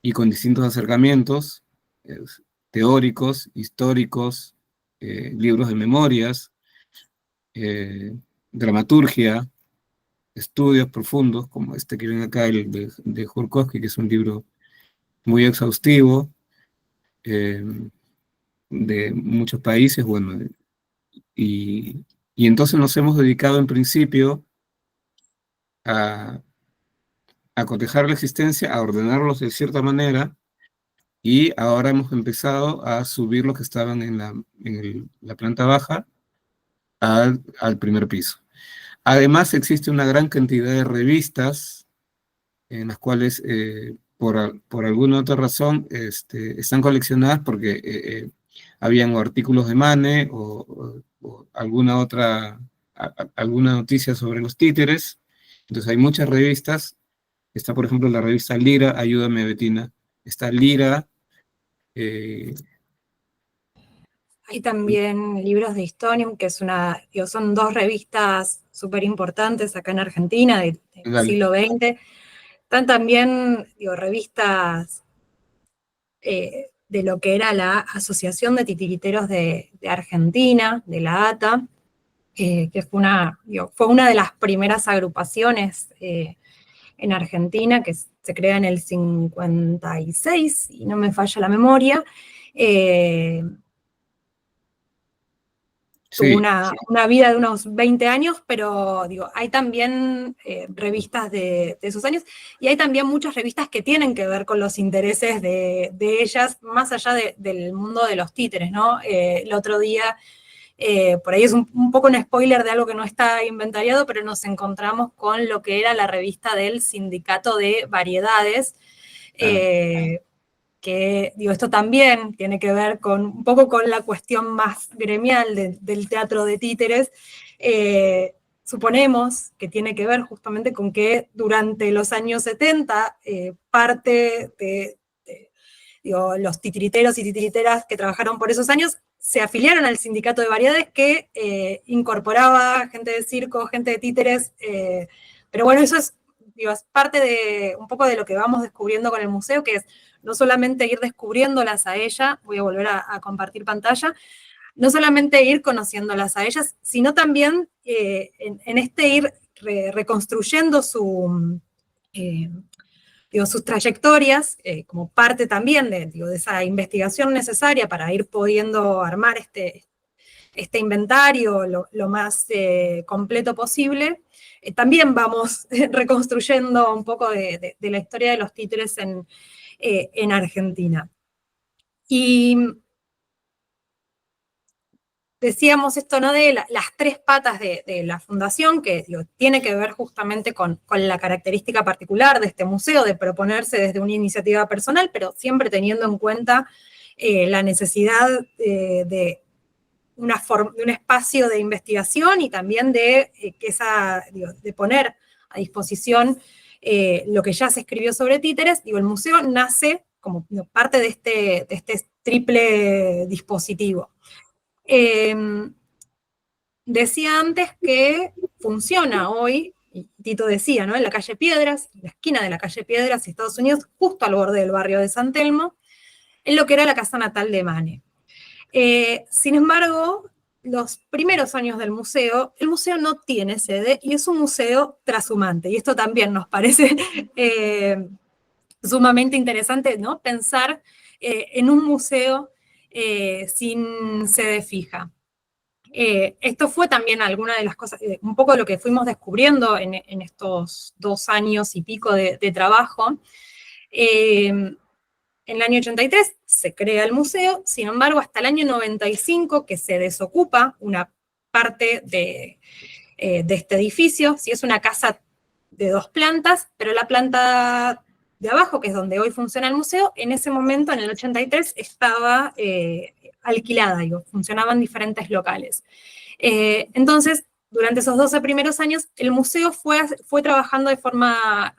y con distintos acercamientos, teóricos, históricos, libros de memorias, dramaturgia, estudios profundos, como este que ven acá, el de Jurkowski, que es un libro muy exhaustivo, de muchos países, bueno, y entonces nos hemos dedicado en principio a cotejar la existencia, a ordenarlos de cierta manera, y ahora hemos empezado a subir los que estaban en la planta baja al primer piso. Además, existe una gran cantidad de revistas en las cuales, por alguna otra razón, están coleccionadas porque habían artículos de Mane o alguna noticia sobre los títeres. Entonces hay muchas revistas. Está, por ejemplo, la revista Lira, ayúdame, Betina. Está Lira. Hay también libros de Histonium, que son dos revistas súper importantes acá en Argentina del siglo XX. Están también, revistas de lo que era la Asociación de Titiriteros de Argentina, de la ATA, que fue una de las primeras agrupaciones en Argentina, que se crea en el 56, si no me falla la memoria. Tuvo una vida de unos 20 años, pero hay también revistas de esos años, y hay también muchas revistas que tienen que ver con los intereses de ellas, más allá del mundo de los títeres, ¿no? El otro día, por ahí es un poco un spoiler de algo que no está inventariado, pero nos encontramos con lo que era la revista del Sindicato de Variedades, que esto también tiene que ver un poco con la cuestión más gremial del teatro de títeres. Suponemos que tiene que ver justamente con que durante los años 70, parte de los titiriteros y titiriteras que trabajaron por esos años se afiliaron al Sindicato de Variedades, que incorporaba gente de circo, gente de títeres, pero bueno, eso es digo, es parte de un poco de lo que vamos descubriendo con el museo, que es no solamente ir descubriéndolas a ella, voy a volver a compartir pantalla, no solamente ir conociéndolas a ellas, sino también en este ir reconstruyendo sus trayectorias, como parte también de esa investigación necesaria para ir pudiendo armar este inventario lo más completo posible. También vamos reconstruyendo un poco de la historia de los títeres en Argentina. Y decíamos esto, ¿no? De las tres patas de la fundación, que tiene que ver justamente con la característica particular de este museo, de proponerse desde una iniciativa personal, pero siempre teniendo en cuenta la necesidad de un espacio de investigación y también de poner a disposición lo que ya se escribió sobre títeres. El museo nace como parte de este triple dispositivo. Decía antes que funciona hoy, y Tito decía, ¿no? En la calle Piedras, en la esquina de la calle Piedras, Estados Unidos, justo al borde del barrio de San Telmo, en lo que era la casa natal de Mane. Sin embargo, los primeros años del museo, el museo no tiene sede y es un museo trashumante, y esto también nos parece sumamente interesante, ¿no? Pensar en un museo sin sede fija. Esto fue también alguna de las cosas, un poco lo que fuimos descubriendo en estos 2 años y pico de trabajo. En el año 83 se crea el museo, sin embargo, hasta el año 95 que se desocupa una parte de este edificio. Sí, es una casa de 2 plantas, pero la planta de abajo, que es donde hoy funciona el museo, en ese momento, en el 83, estaba alquilada, funcionaban diferentes locales. Entonces, durante esos 12 primeros años, el museo fue trabajando de forma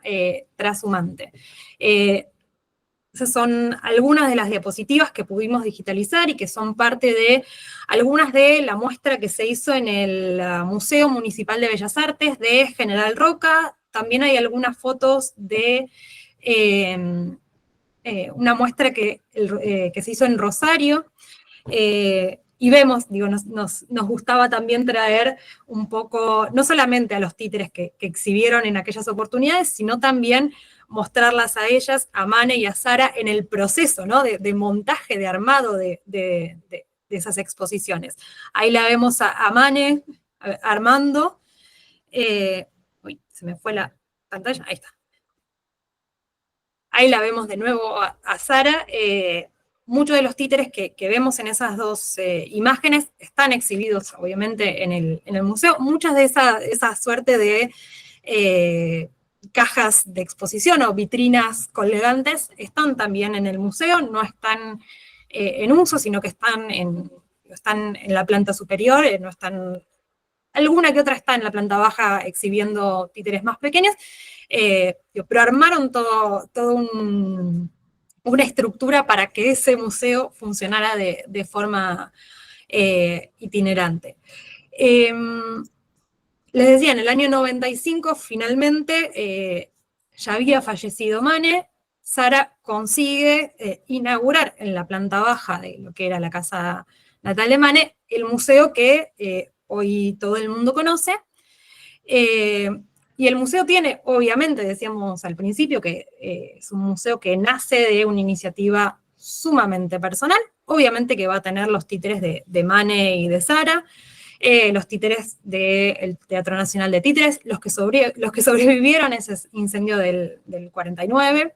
trashumante. Esas son algunas de las diapositivas que pudimos digitalizar y que son parte de algunas de la muestra que se hizo en el Museo Municipal de Bellas Artes de General Roca. También hay algunas fotos de una muestra que se hizo en Rosario. Y vemos, nos gustaba también traer un poco, no solamente a los títeres que exhibieron en aquellas oportunidades, sino también mostrarlas a ellas, a Mane y a Sara, en el proceso, ¿no? de montaje, de armado de esas exposiciones. Ahí la vemos a Mane armando. Uy, se me fue la pantalla, ahí está. Ahí la vemos de nuevo a Sara. Muchos de los títeres que vemos en esas 2 imágenes están exhibidos, obviamente, en el museo. Muchas de esa suerte de cajas de exposición o vitrinas colgantes están también en el museo, no están en uso, sino que están en la planta superior, no están, alguna que otra está en la planta baja exhibiendo títeres más pequeños, pero armaron todo una estructura para que ese museo funcionara de forma itinerante. Les decía, en el año 95, finalmente, ya había fallecido Mane. Sara consigue inaugurar en la planta baja de lo que era la casa natal de Mane, el museo que hoy todo el mundo conoce. Y el museo tiene, obviamente, decíamos al principio, que es un museo que nace de una iniciativa sumamente personal. Obviamente que va a tener los títeres de Mane y de Sara, los títeres del Teatro Nacional de Títeres, los que sobrevivieron a ese incendio del 49,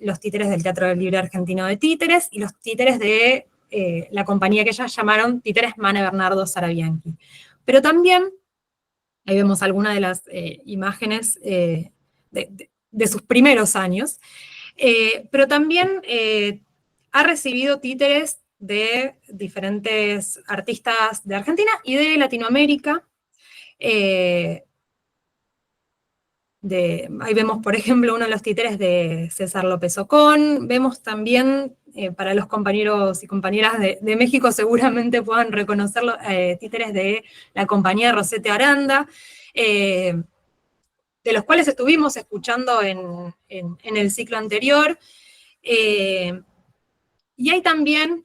los títeres del Teatro del Libre Argentino de Títeres, y los títeres de la compañía que ellas llamaron Títeres Mane Bernardo Sara Bianchi. Pero también, ahí vemos algunas de las imágenes de sus primeros años, pero también ha recibido títeres de diferentes artistas de Argentina y de Latinoamérica. Ahí vemos, por ejemplo, uno de los títeres de César López Ocón. Vemos también, para los compañeros y compañeras de México, seguramente puedan reconocerlo, títeres de la compañía Rosete Aranda. de los cuales estuvimos escuchando en el ciclo anterior. Y hay también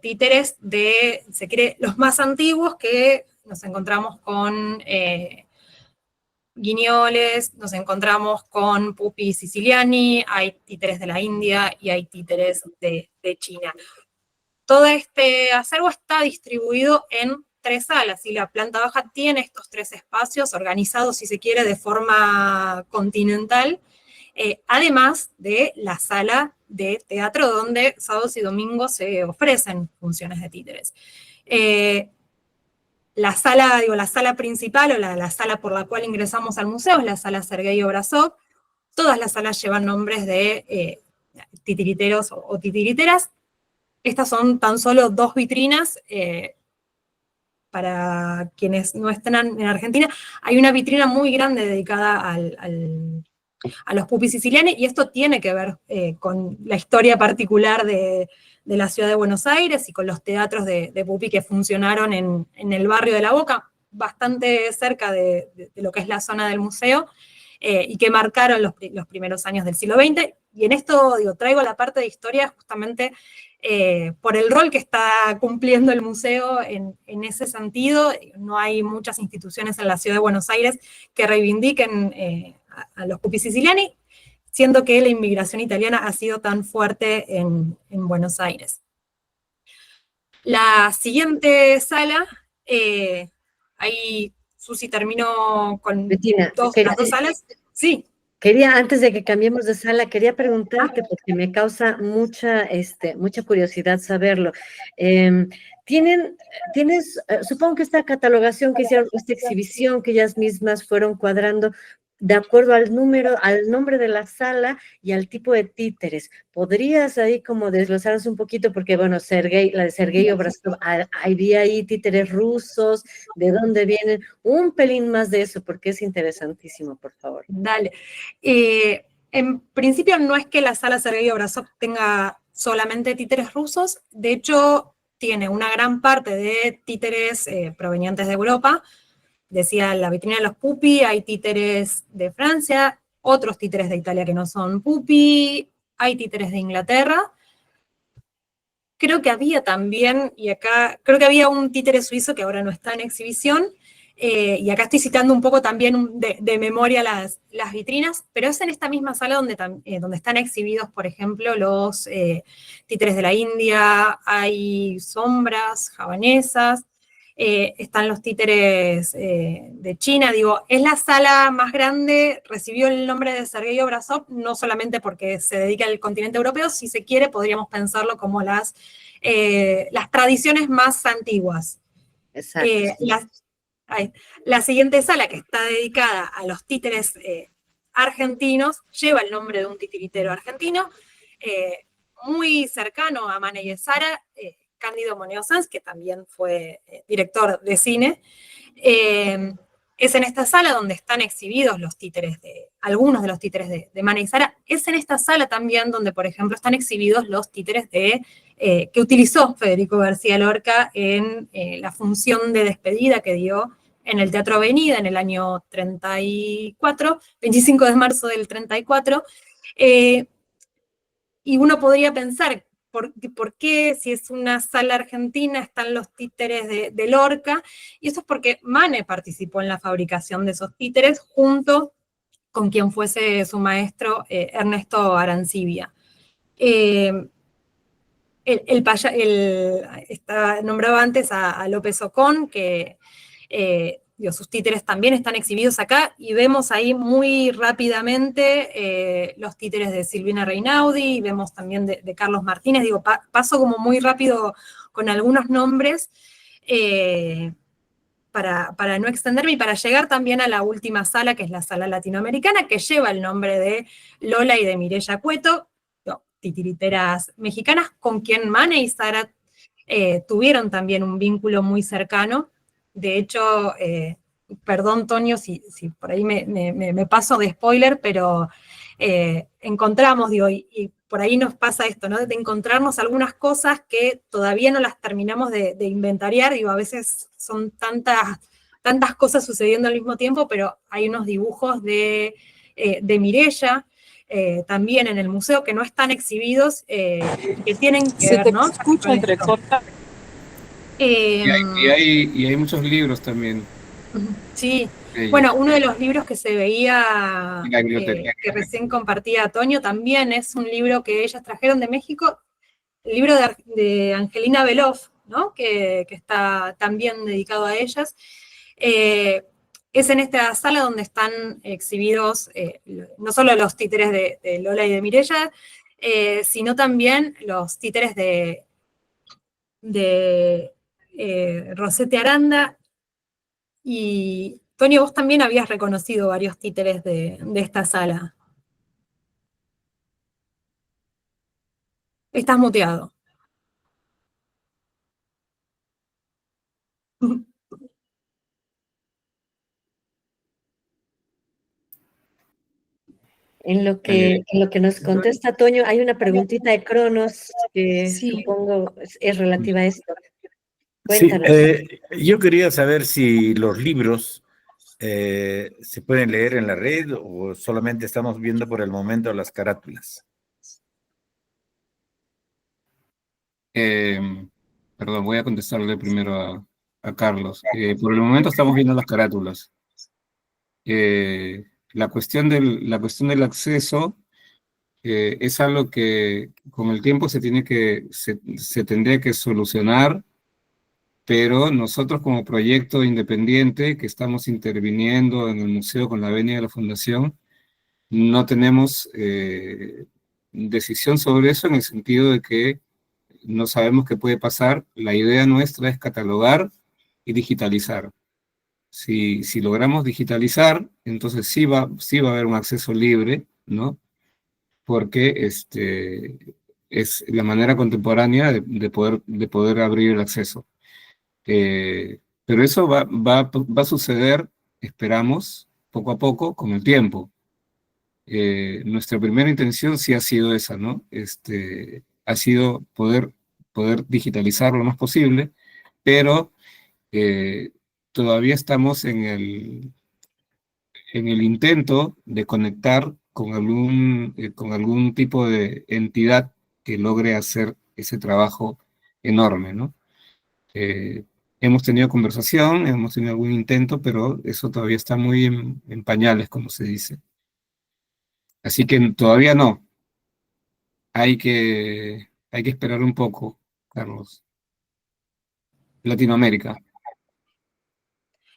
títeres de, se cree, los más antiguos, que nos encontramos con guiñoles, nos encontramos con Pupi siciliani, hay títeres de la India y hay títeres de China. Todo este acervo está distribuido en 3 salas, y la planta baja tiene estos 3 espacios organizados, si se quiere, de forma continental, además de la sala de teatro, donde sábados y domingos se ofrecen funciones de títeres. La sala principal, o la sala por la cual ingresamos al museo, es la sala Sergei Obrazov. Todas las salas llevan nombres de titiriteros o titiriteras. Estas son tan solo 2 vitrinas. Para quienes no están en Argentina, hay una vitrina muy grande dedicada a los Pupi siciliani, y esto tiene que ver con la historia particular de la ciudad de Buenos Aires y con los teatros de Pupi que funcionaron en el barrio de La Boca, bastante cerca de lo que es la zona del museo, y que marcaron los primeros años del siglo XX. Y en esto, traigo la parte de historia justamente por el rol que está cumpliendo el museo en ese sentido. No hay muchas instituciones en la ciudad de Buenos Aires que reivindiquen a los Pupi siciliani, siendo que la inmigración italiana ha sido tan fuerte en Buenos Aires. La siguiente sala, ahí Susi terminó con Bettina, las 2 salas. Sí. Quería, antes de que cambiemos de sala, quería preguntarte, porque me causa mucha curiosidad saberlo. Tienes, supongo que esta catalogación que hicieron, esta exhibición que ellas mismas fueron cuadrando, de acuerdo al nombre de la sala y al tipo de títeres. ¿Podrías ahí como desglosarnos un poquito? Porque, bueno, la de Sergei Obrazov, había ahí títeres rusos, ¿de dónde vienen? Un pelín más de eso, porque es interesantísimo, por favor. Dale. En principio no es que la sala Sergei Obrazov tenga solamente títeres rusos, de hecho tiene una gran parte de títeres provenientes de Europa. Decía, la vitrina de los Pupi, hay títeres de Francia, otros títeres de Italia que no son Pupi, hay títeres de Inglaterra. Creo que había también, y acá, creo que había un títere suizo que ahora no está en exhibición, y acá estoy citando un poco también de memoria las vitrinas, pero es en esta misma sala donde están exhibidos, por ejemplo, los títeres de la India, hay sombras javanesas, están los títeres de China. Digo, es la sala más grande, recibió el nombre de Sergei Obrazov, no solamente porque se dedica al continente europeo, si se quiere, podríamos pensarlo como las tradiciones más antiguas. Exacto. La siguiente sala, que está dedicada a los títeres argentinos, lleva el nombre de un titiritero argentino, muy cercano a Mane y Sara, Cándido Moneo Sanz, que también fue director de cine. Es en esta sala donde están exhibidos los títeres algunos de los títeres de Mane y Sara. Es en esta sala también donde, por ejemplo, están exhibidos los títeres que utilizó Federico García Lorca en la función de despedida que dio en el Teatro Avenida en el año 34, 25 de marzo del 34. Y uno podría pensar, ¿por qué, si es una sala argentina, están los títeres de Lorca? Y eso es porque Mane participó en la fabricación de esos títeres junto con quien fuese su maestro, Ernesto Arancibia. Nombraba antes a López Ocón, que sus títeres también están exhibidos acá, y vemos ahí muy rápidamente los títeres de Silvina Reinaudi, y vemos también de Carlos Martínez. Digo, paso como muy rápido con algunos nombres para no extenderme, y para llegar también a la última sala, que es la sala latinoamericana, que lleva el nombre de Lola y de Mireya Cueto, titiriteras mexicanas, con quien Mane y Sara tuvieron también un vínculo muy cercano. De hecho, perdón, Tonio, si por ahí me paso de spoiler, pero encontramos, digo, y por ahí nos pasa esto, ¿no? De encontrarnos algunas cosas que todavía no las terminamos de inventariar. Digo, a veces son tantas tantas cosas sucediendo al mismo tiempo, pero hay unos dibujos de Mireia, también en el museo, que no están exhibidos, que tienen que Se ver, te ¿no? escucha Con esto. entrecorta. Y hay muchos libros también. Sí, de ellos. bueno, uno de los libros que se veía, En la biblioteca. que recién compartía Antonio, también es un libro que ellas trajeron de México, el libro de Angelina Beloff, ¿no? Que está también dedicado a ellas. Es en esta sala donde están exhibidos no solo los títeres de Lola y de Mireia, sino también los títeres de Rosete Aranda. Y, Tonio, vos también habías reconocido varios títeres de esta sala. Estás muteado. En lo que nos contesta Toño, hay una preguntita de Cronos que Sí. supongo es relativa a esto. Sí, Cuéntanos. yo quería saber si los libros se pueden leer en la red o solamente estamos viendo por el momento las carátulas. Perdón, voy a contestarle primero a Carlos. Por el momento estamos viendo las carátulas. La cuestión del acceso es algo que con el tiempo se tendría que solucionar, pero nosotros como proyecto independiente que estamos interviniendo en el museo con la venia de la Fundación, no tenemos decisión sobre eso en el sentido de que no sabemos qué puede pasar. La idea nuestra es catalogar y digitalizar. Si logramos digitalizar, entonces sí va a haber un acceso libre, ¿no? Porque es la manera contemporánea de poder abrir el acceso. Pero eso va a suceder, esperamos, poco a poco, con el tiempo. Nuestra primera intención sí ha sido esa, ¿no? Ha sido poder digitalizar lo más posible, pero todavía estamos en el intento de conectar con algún tipo de entidad que logre hacer ese trabajo enorme, ¿no? Hemos tenido conversación, hemos tenido algún intento, pero eso todavía está muy en pañales, como se dice. Así que todavía no. Hay que esperar un poco, Carlos. Latinoamérica.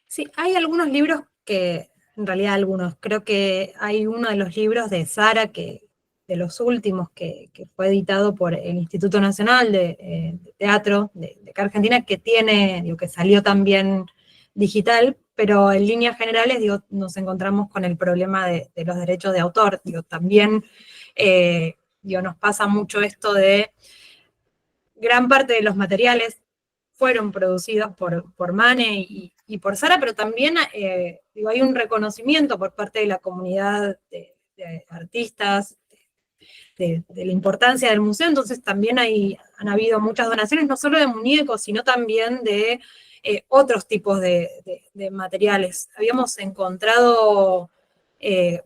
Sí, hay algunos libros que, en realidad algunos, creo que hay uno de los libros de Sara, de los últimos, que fue editado por el Instituto Nacional de Teatro de acá Argentina, que que salió también digital, pero en líneas generales, nos encontramos con el problema de los derechos de autor. También, nos pasa mucho esto de gran parte de los materiales fueron producidos por Mane y por Sara, pero también hay un reconocimiento por parte de la comunidad de artistas, de la importancia del museo, entonces también han habido muchas donaciones, no solo de muñecos, sino también de otros tipos de materiales. Habíamos encontrado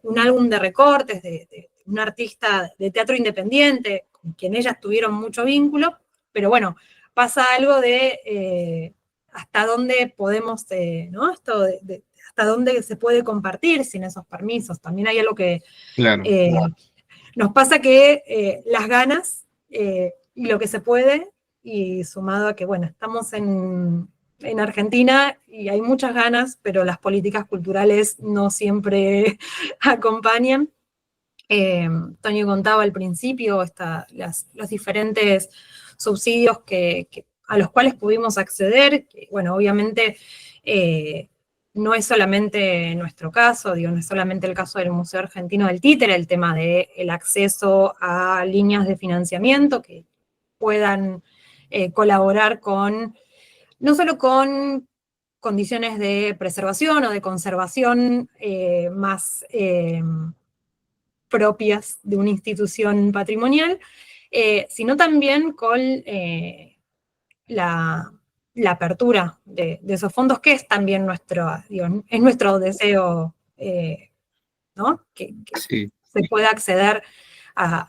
un álbum de recortes de un artista de teatro independiente, con quien ellas tuvieron mucho vínculo, pero bueno, pasa algo de hasta dónde podemos, ¿no? Esto hasta dónde se puede compartir sin esos permisos. También hay algo que Claro. nos pasa que las ganas y lo que se puede, y sumado a que, bueno, estamos en Argentina y hay muchas ganas, pero las políticas culturales no siempre acompañan. Toño contaba al principio los diferentes subsidios a los cuales pudimos acceder, que, bueno, obviamente no es solamente nuestro caso, no es solamente el caso del Museo Argentino del Títere, el tema del acceso a líneas de financiamiento que puedan colaborar no solo con condiciones de preservación o de conservación más propias de una institución patrimonial, sino también con la apertura de esos fondos, que es también es nuestro deseo, ¿no? Que Sí. se pueda acceder a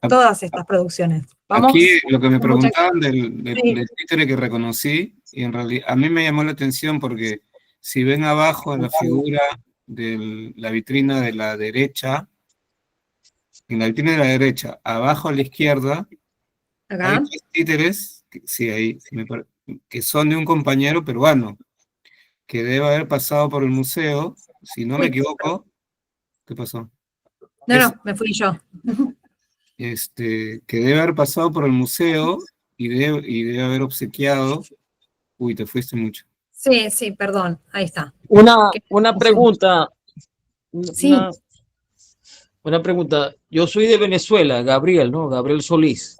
todas estas producciones. Vamos, Aquí lo que me con mucha- preguntaban Sí. del títere que reconocí, y en realidad a mí me llamó la atención porque si ven abajo en la figura de la vitrina de la derecha, en la vitrina de la derecha, abajo a la izquierda, hay Acá. 3 títeres, sí, ahí, que son de un compañero peruano, que debe haber pasado por el museo, si no me Uy, equivoco. ¿Qué pasó? no, me fui yo. Que debe haber pasado por el museo y debe haber obsequiado. Uy, te fuiste mucho. Sí, perdón, ahí está. Una pregunta, Sí, una pregunta. Yo soy de Venezuela, Gabriel, ¿no? Gabriel Solís.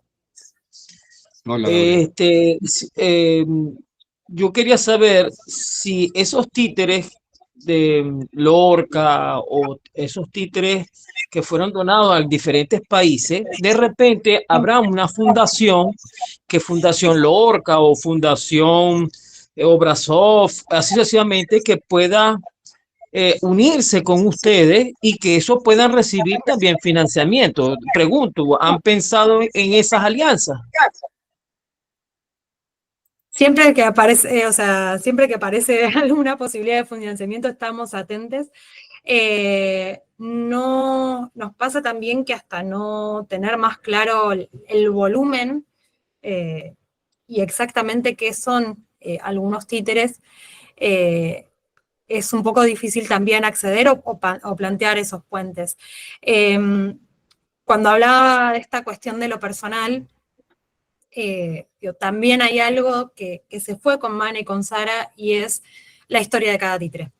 Hola, Gabriel. Yo quería saber si esos títeres de Lorca o esos títeres que fueron donados a diferentes países, de repente habrá una fundación, que Fundación Lorca o Fundación Obrazov, así sucesivamente, que pueda unirse con ustedes y que eso puedan recibir también financiamiento. Pregunto, ¿han pensado en esas alianzas? siempre que aparece, siempre que aparece alguna posibilidad de financiamiento estamos atentos. No, nos pasa también que hasta no tener más claro el volumen y exactamente qué son algunos títeres, es un poco difícil también acceder o plantear esos puentes. Cuando hablaba de esta cuestión de lo personal, también hay algo que se fue con Mana y con Sara, y es la historia de cada títere.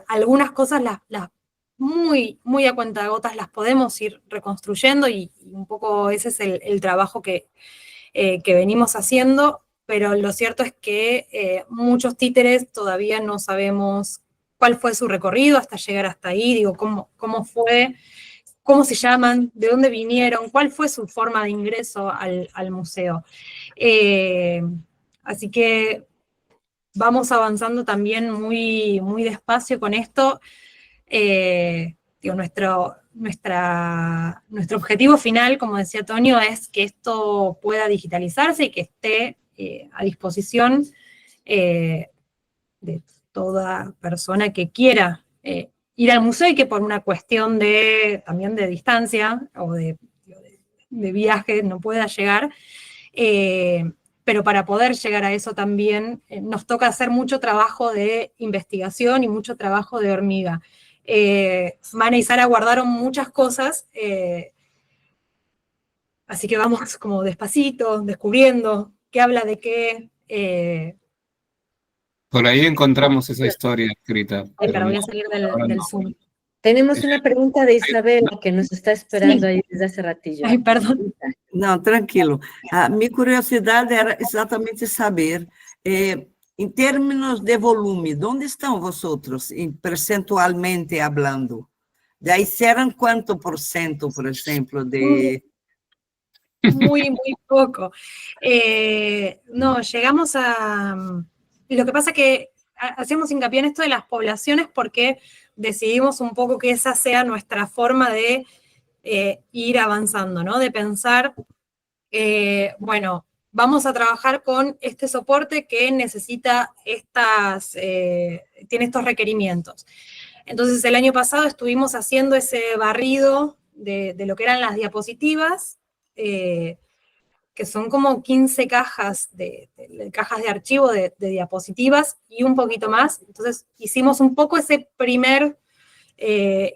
Algunas cosas las muy, muy a cuentagotas las podemos ir reconstruyendo, y un poco ese es el trabajo que venimos haciendo, pero lo cierto es que muchos títeres todavía no sabemos cuál fue su recorrido hasta llegar hasta ahí, digo, cómo fue, cómo se llaman, de dónde vinieron, cuál fue su forma de ingreso al museo. Así que vamos avanzando también muy, muy despacio con esto. Nuestro objetivo final, como decía Tonio, es que esto pueda digitalizarse y que esté a disposición de toda persona que quiera ir al museo, y que por una cuestión también de distancia o de viaje no pueda llegar. Pero para poder llegar a eso también nos toca hacer mucho trabajo de investigación y mucho trabajo de hormiga. Mana y Sara guardaron muchas cosas, así que vamos como despacito, descubriendo qué habla de qué. Por ahí encontramos esa historia escrita, Pero pero voy a salir ahora del no. Zoom. Tenemos una pregunta de Isabel que nos está esperando ahí desde hace ratillo. Ay, perdón. Não, tranquilo. A minha curiosidade era exatamente saber, em termos de volume, onde estão vosotros, percentualmente hablando? Daí serão quanto por cento, por exemplo, de... Muy, muy poco. No, llegamos a... Lo que pasa es que hacemos hincapié en esto de las poblaciones porque decidimos un poco que esa sea nuestra forma de ir avanzando, ¿no? De pensar, bueno, vamos a trabajar con este soporte que necesita tiene estos requerimientos. Entonces, el año pasado estuvimos haciendo ese barrido de lo que eran las diapositivas, que son como 15 cajas de archivo de diapositivas y un poquito más. Entonces, hicimos un poco ese primer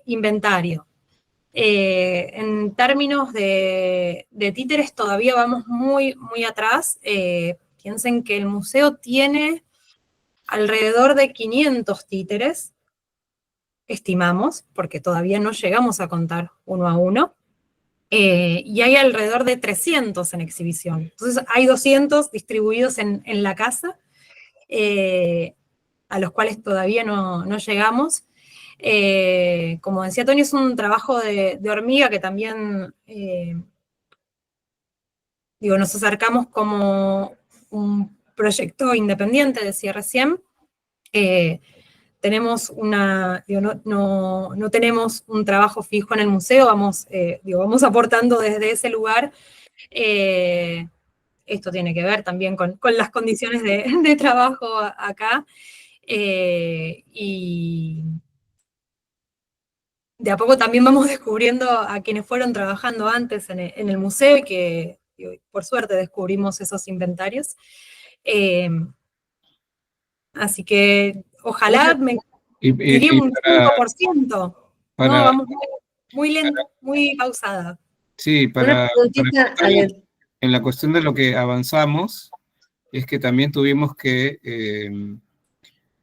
inventario. En términos de títeres todavía vamos muy, muy atrás. Piensen que el museo tiene alrededor de 500 títeres, estimamos, porque todavía no llegamos a contar uno a uno, y hay alrededor de 300 en exhibición. Entonces hay 200 distribuidos en la casa, a los cuales todavía no llegamos. Como decía Tony, es un trabajo de hormiga que también, nos acercamos como un proyecto independiente, decía recién. Tenemos no tenemos un trabajo fijo en el museo, vamos aportando desde ese lugar. Esto tiene que ver también con las condiciones de trabajo acá. Y de a poco también vamos descubriendo a quienes fueron trabajando antes en el museo y que por suerte descubrimos esos inventarios. Así que ojalá diría un 5%. No, vamos muy lento, muy pausada. Sí, Una preguntita, en la cuestión de lo que avanzamos, es que también tuvimos que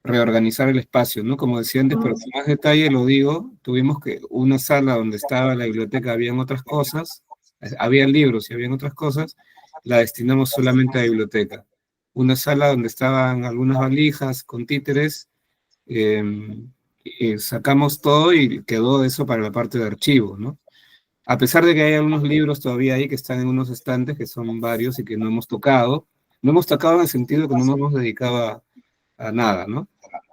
reorganizar el espacio, ¿no? Como decía antes, pero con más detalle lo digo, tuvimos que una sala donde estaba la biblioteca, habían otras cosas, habían libros y habían otras cosas, la destinamos solamente a biblioteca. Una sala donde estaban algunas valijas con títeres, sacamos todo y quedó eso para la parte de archivo, ¿no? A pesar de que hay algunos libros todavía ahí que están en unos estantes, que son varios y que no hemos tocado en el sentido que no nos hemos dedicado a nada, ¿no?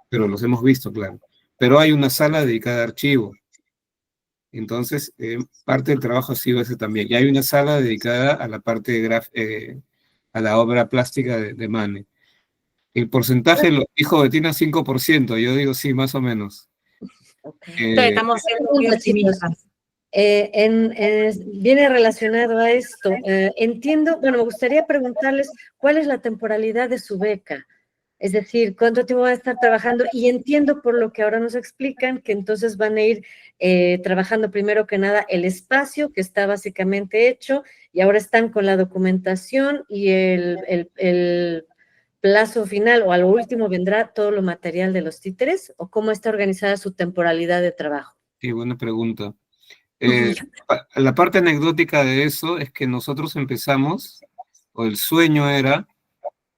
Pero los hemos visto, claro. Pero hay una sala dedicada a archivo. Entonces, parte del trabajo ha sido ese también. Y hay una sala dedicada a la parte de a la obra plástica de Mane. El porcentaje lo dijo Bettina 5%, yo digo sí, más o menos. Estamos siendo muy optimistas. Viene relacionado a esto. Entiendo, bueno, me gustaría preguntarles cuál es la temporalidad de su beca. Es decir, ¿cuánto tiempo van a estar trabajando? Y entiendo por lo que ahora nos explican que entonces van a ir trabajando primero que nada el espacio que está básicamente hecho y ahora están con la documentación y el plazo final o a lo último vendrá todo lo material de los títeres, ¿o cómo está organizada su temporalidad de trabajo? Sí, buena pregunta. La parte anecdótica de eso es que nosotros empezamos, o el sueño era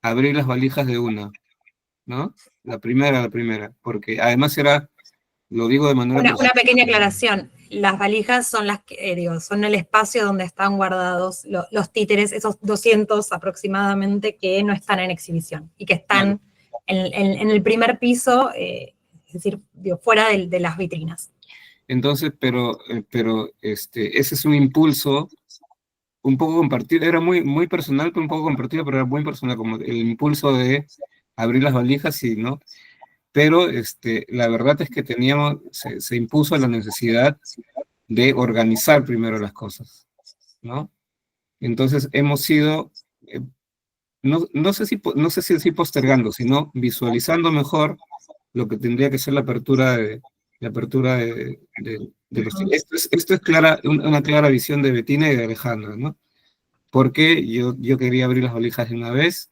abrir las valijas de una, ¿no? La primera, porque además era, lo digo de manera Una personal. pequeña aclaración, las valijas son las que, son el espacio donde están guardados los títeres, esos 200 aproximadamente que no están en exhibición y que están en el primer piso, es decir, fuera de las vitrinas. Entonces, pero ese es un impulso un poco compartido, era muy personal, pero un poco compartido, pero era muy personal, como el impulso de abrir las valijas y, ¿no? Pero la verdad es que se impuso la necesidad de organizar primero las cosas, ¿no? Entonces hemos ido, no sé si decir postergando, sino visualizando mejor lo que tendría que ser la apertura de los... Esto es una clara visión de Bettina y de Alejandra, ¿no? Porque yo quería abrir las valijas de una vez,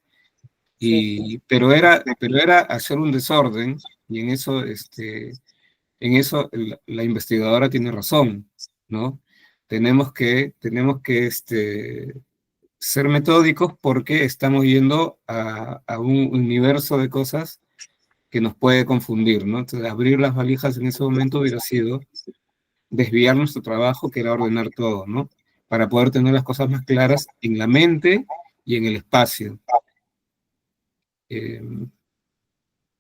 pero era hacer un desorden, y en eso, la investigadora tiene razón, ¿no? Tenemos que ser metódicos porque estamos yendo a un universo de cosas que nos puede confundir, ¿no? Entonces, abrir las valijas en ese momento hubiera sido desviar nuestro trabajo, que era ordenar todo, ¿no? Para poder tener las cosas más claras en la mente y en el espacio. Bueno,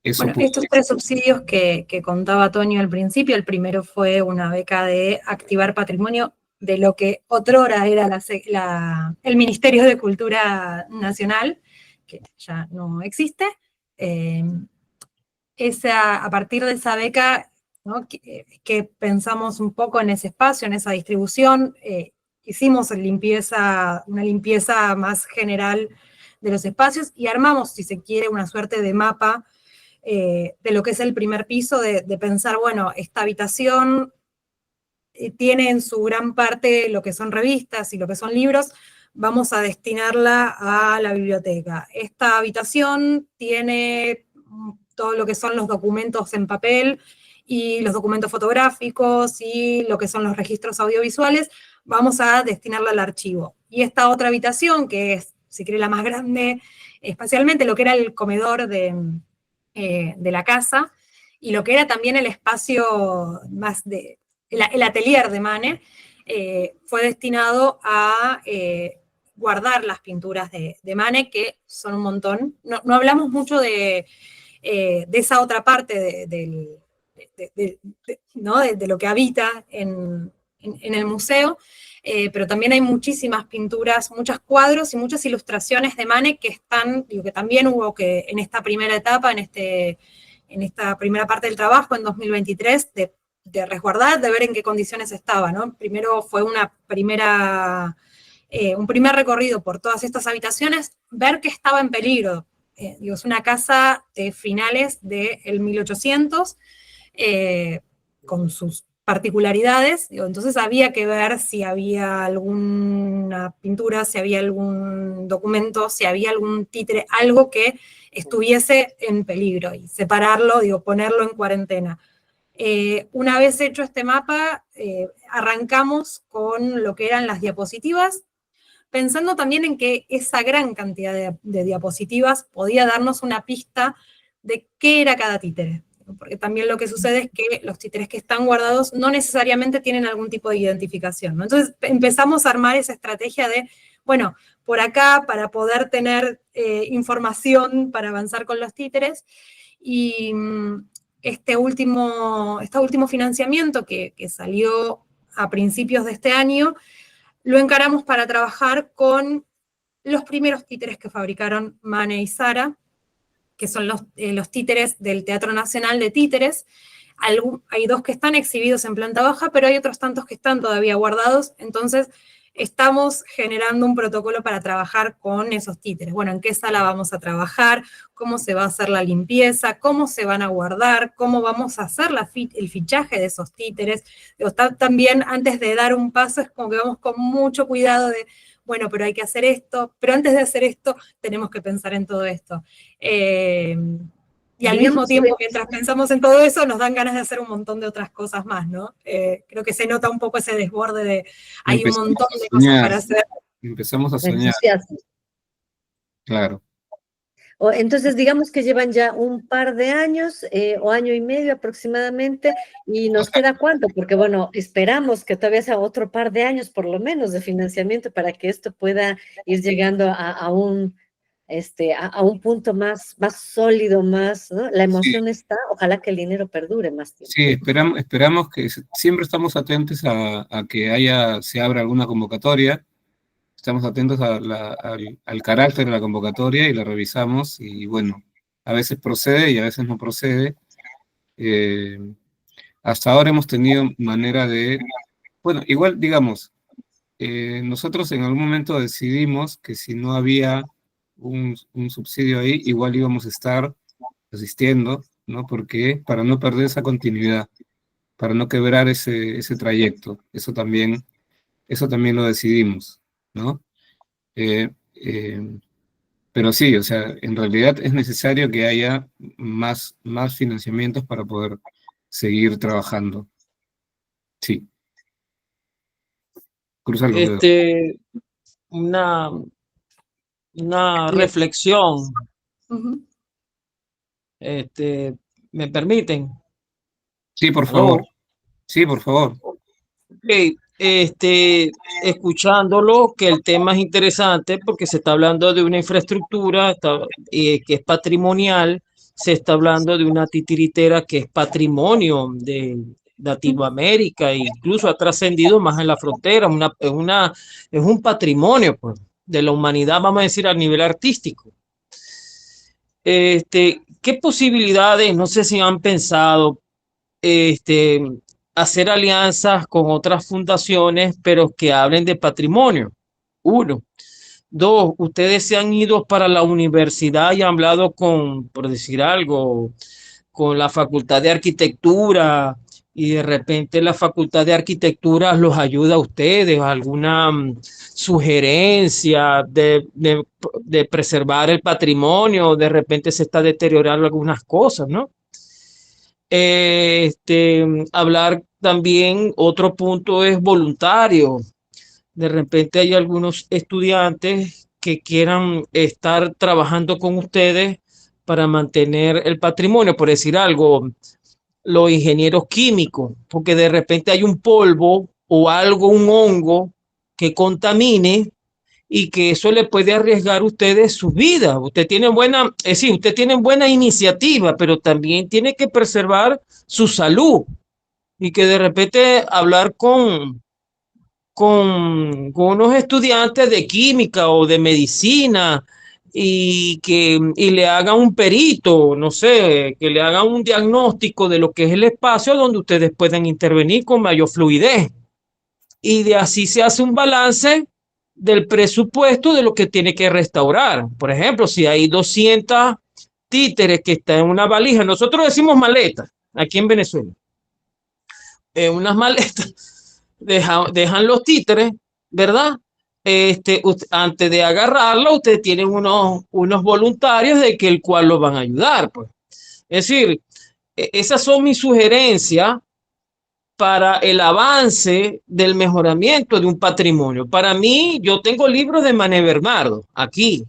estos 3 subsidios que contaba Toño al principio, el primero fue una beca de activar patrimonio de lo que otrora era el Ministerio de Cultura Nacional, que ya no existe. A partir de esa beca, ¿no? que pensamos un poco en ese espacio, en esa distribución, hicimos una limpieza más general de los espacios y armamos, si se quiere, una suerte de mapa de lo que es el primer piso, de pensar, bueno, esta habitación tiene en su gran parte lo que son revistas y lo que son libros, vamos a destinarla a la biblioteca. Esta habitación tiene todo lo que son los documentos en papel y los documentos fotográficos y lo que son los registros audiovisuales, vamos a destinarla al archivo. Y esta otra habitación, que es, si quiere, la más grande espacialmente, lo que era el comedor de la casa, y lo que era también el espacio más el atelier de Mane, fue destinado a guardar las pinturas de Manet, que son un montón. No hablamos mucho de esa otra parte ¿no? de lo que habita en el museo, pero también hay muchísimas pinturas, muchos cuadros y muchas ilustraciones de Manet que están, digo, que también hubo que en esta primera etapa, en esta primera parte del trabajo, en 2023, de resguardar, de ver en qué condiciones estaba, ¿no? Primero fue un primer recorrido por todas estas habitaciones, ver que estaba en peligro. Digo, es una casa de finales del 1800, con sus particularidades, digo, entonces había que ver si había alguna pintura, si había algún documento, si había algún títere, algo que estuviese en peligro, y separarlo, digo, ponerlo en cuarentena. Una vez hecho este mapa, arrancamos con lo que eran las diapositivas, pensando también en que esa gran cantidad de diapositivas podía darnos una pista de qué era cada títere. Porque también lo que sucede es que los títeres que están guardados no necesariamente tienen algún tipo de identificación, ¿no? Entonces empezamos a armar esa estrategia de, bueno, por acá, para poder tener información para avanzar con los títeres, y este último financiamiento que salió a principios de este año, lo encaramos para trabajar con los primeros títeres que fabricaron Manet y Zara, que son los títeres del Teatro Nacional de Títeres. Hay 2 que están exhibidos en planta baja, pero hay otros tantos que están todavía guardados, entonces estamos generando un protocolo para trabajar con esos títeres. Bueno, ¿en qué sala vamos a trabajar? ¿Cómo se va a hacer la limpieza? ¿Cómo se van a guardar? ¿Cómo vamos a hacer el fichaje de esos títeres? También, antes de dar un paso, es como que vamos con mucho cuidado de, bueno, pero hay que hacer esto, pero antes de hacer esto, tenemos que pensar en todo esto. Y al mismo tiempo, mientras pensamos en todo eso, nos dan ganas de hacer un montón de otras cosas más, ¿no? Creo que se nota un poco ese desborde de, hay un montón de cosas para hacer. Empezamos a soñar. Claro. Entonces, digamos que llevan ya un par de años, o año y medio aproximadamente, y nos queda ¿cuánto? Porque, bueno, esperamos que todavía sea otro par de años, por lo menos, de financiamiento para que esto pueda ir llegando a un punto más sólido, más, ¿no? La emoción está, ojalá que el dinero perdure más tiempo. Sí, esperamos que siempre estamos atentos a que se abra alguna convocatoria. Estamos atentos al carácter de la convocatoria y la revisamos, y bueno, a veces procede y a veces no procede. Hasta ahora hemos tenido manera de, bueno, igual digamos, nosotros en algún momento decidimos que si no había un subsidio ahí, igual íbamos a estar asistiendo, ¿no? Porque para no perder esa continuidad, para no quebrar ese trayecto, eso también lo decidimos, ¿no? Pero sí, o sea, en realidad es necesario que haya más financiamientos para poder seguir trabajando. Sí. Cruzar los dedos. Una reflexión. Uh-huh. ¿Me permiten? Sí, por favor. Sí, por favor. Okay. Escuchándolo, que el tema es interesante porque se está hablando de una infraestructura que es patrimonial, se está hablando de una titiritera que es patrimonio de Latinoamérica, e incluso ha trascendido más en la frontera, es un patrimonio, pues, de la humanidad, vamos a decir, a nivel artístico. ¿Qué posibilidades, no sé si han pensado, hacer alianzas con otras fundaciones, pero que hablen de patrimonio? 1. 2, ustedes se han ido para la universidad y han hablado por decir algo, con la Facultad de Arquitectura, y de repente la Facultad de Arquitectura los ayuda a ustedes, alguna sugerencia de preservar el patrimonio, de repente se está deteriorando algunas cosas, ¿no? Hablar también, otro punto es voluntario. De repente hay algunos estudiantes que quieran estar trabajando con ustedes para mantener el patrimonio, por decir algo, los ingenieros químicos, porque de repente hay un polvo o algo, un hongo que contamine, y que eso le puede arriesgar a ustedes su vida. Usted tiene buena, es decir, usted tiene buena iniciativa, pero también tiene que preservar su salud y que de repente hablar con unos estudiantes de química o de medicina y le hagan un perito, no sé, que le hagan un diagnóstico de lo que es el espacio donde ustedes puedan intervenir con mayor fluidez. Y de así se hace un balance del presupuesto de lo que tiene que restaurar. Por ejemplo, si hay 200 títeres que están en una valija, nosotros decimos maletas aquí en Venezuela. En unas maletas dejan los títeres, ¿verdad? Antes de agarrarlo, ustedes tienen unos voluntarios de que el cual los van a ayudar, pues. Es decir, esas son mis sugerencias para el avance del mejoramiento de un patrimonio. Para mí, yo tengo libros de Mané Bernardo aquí.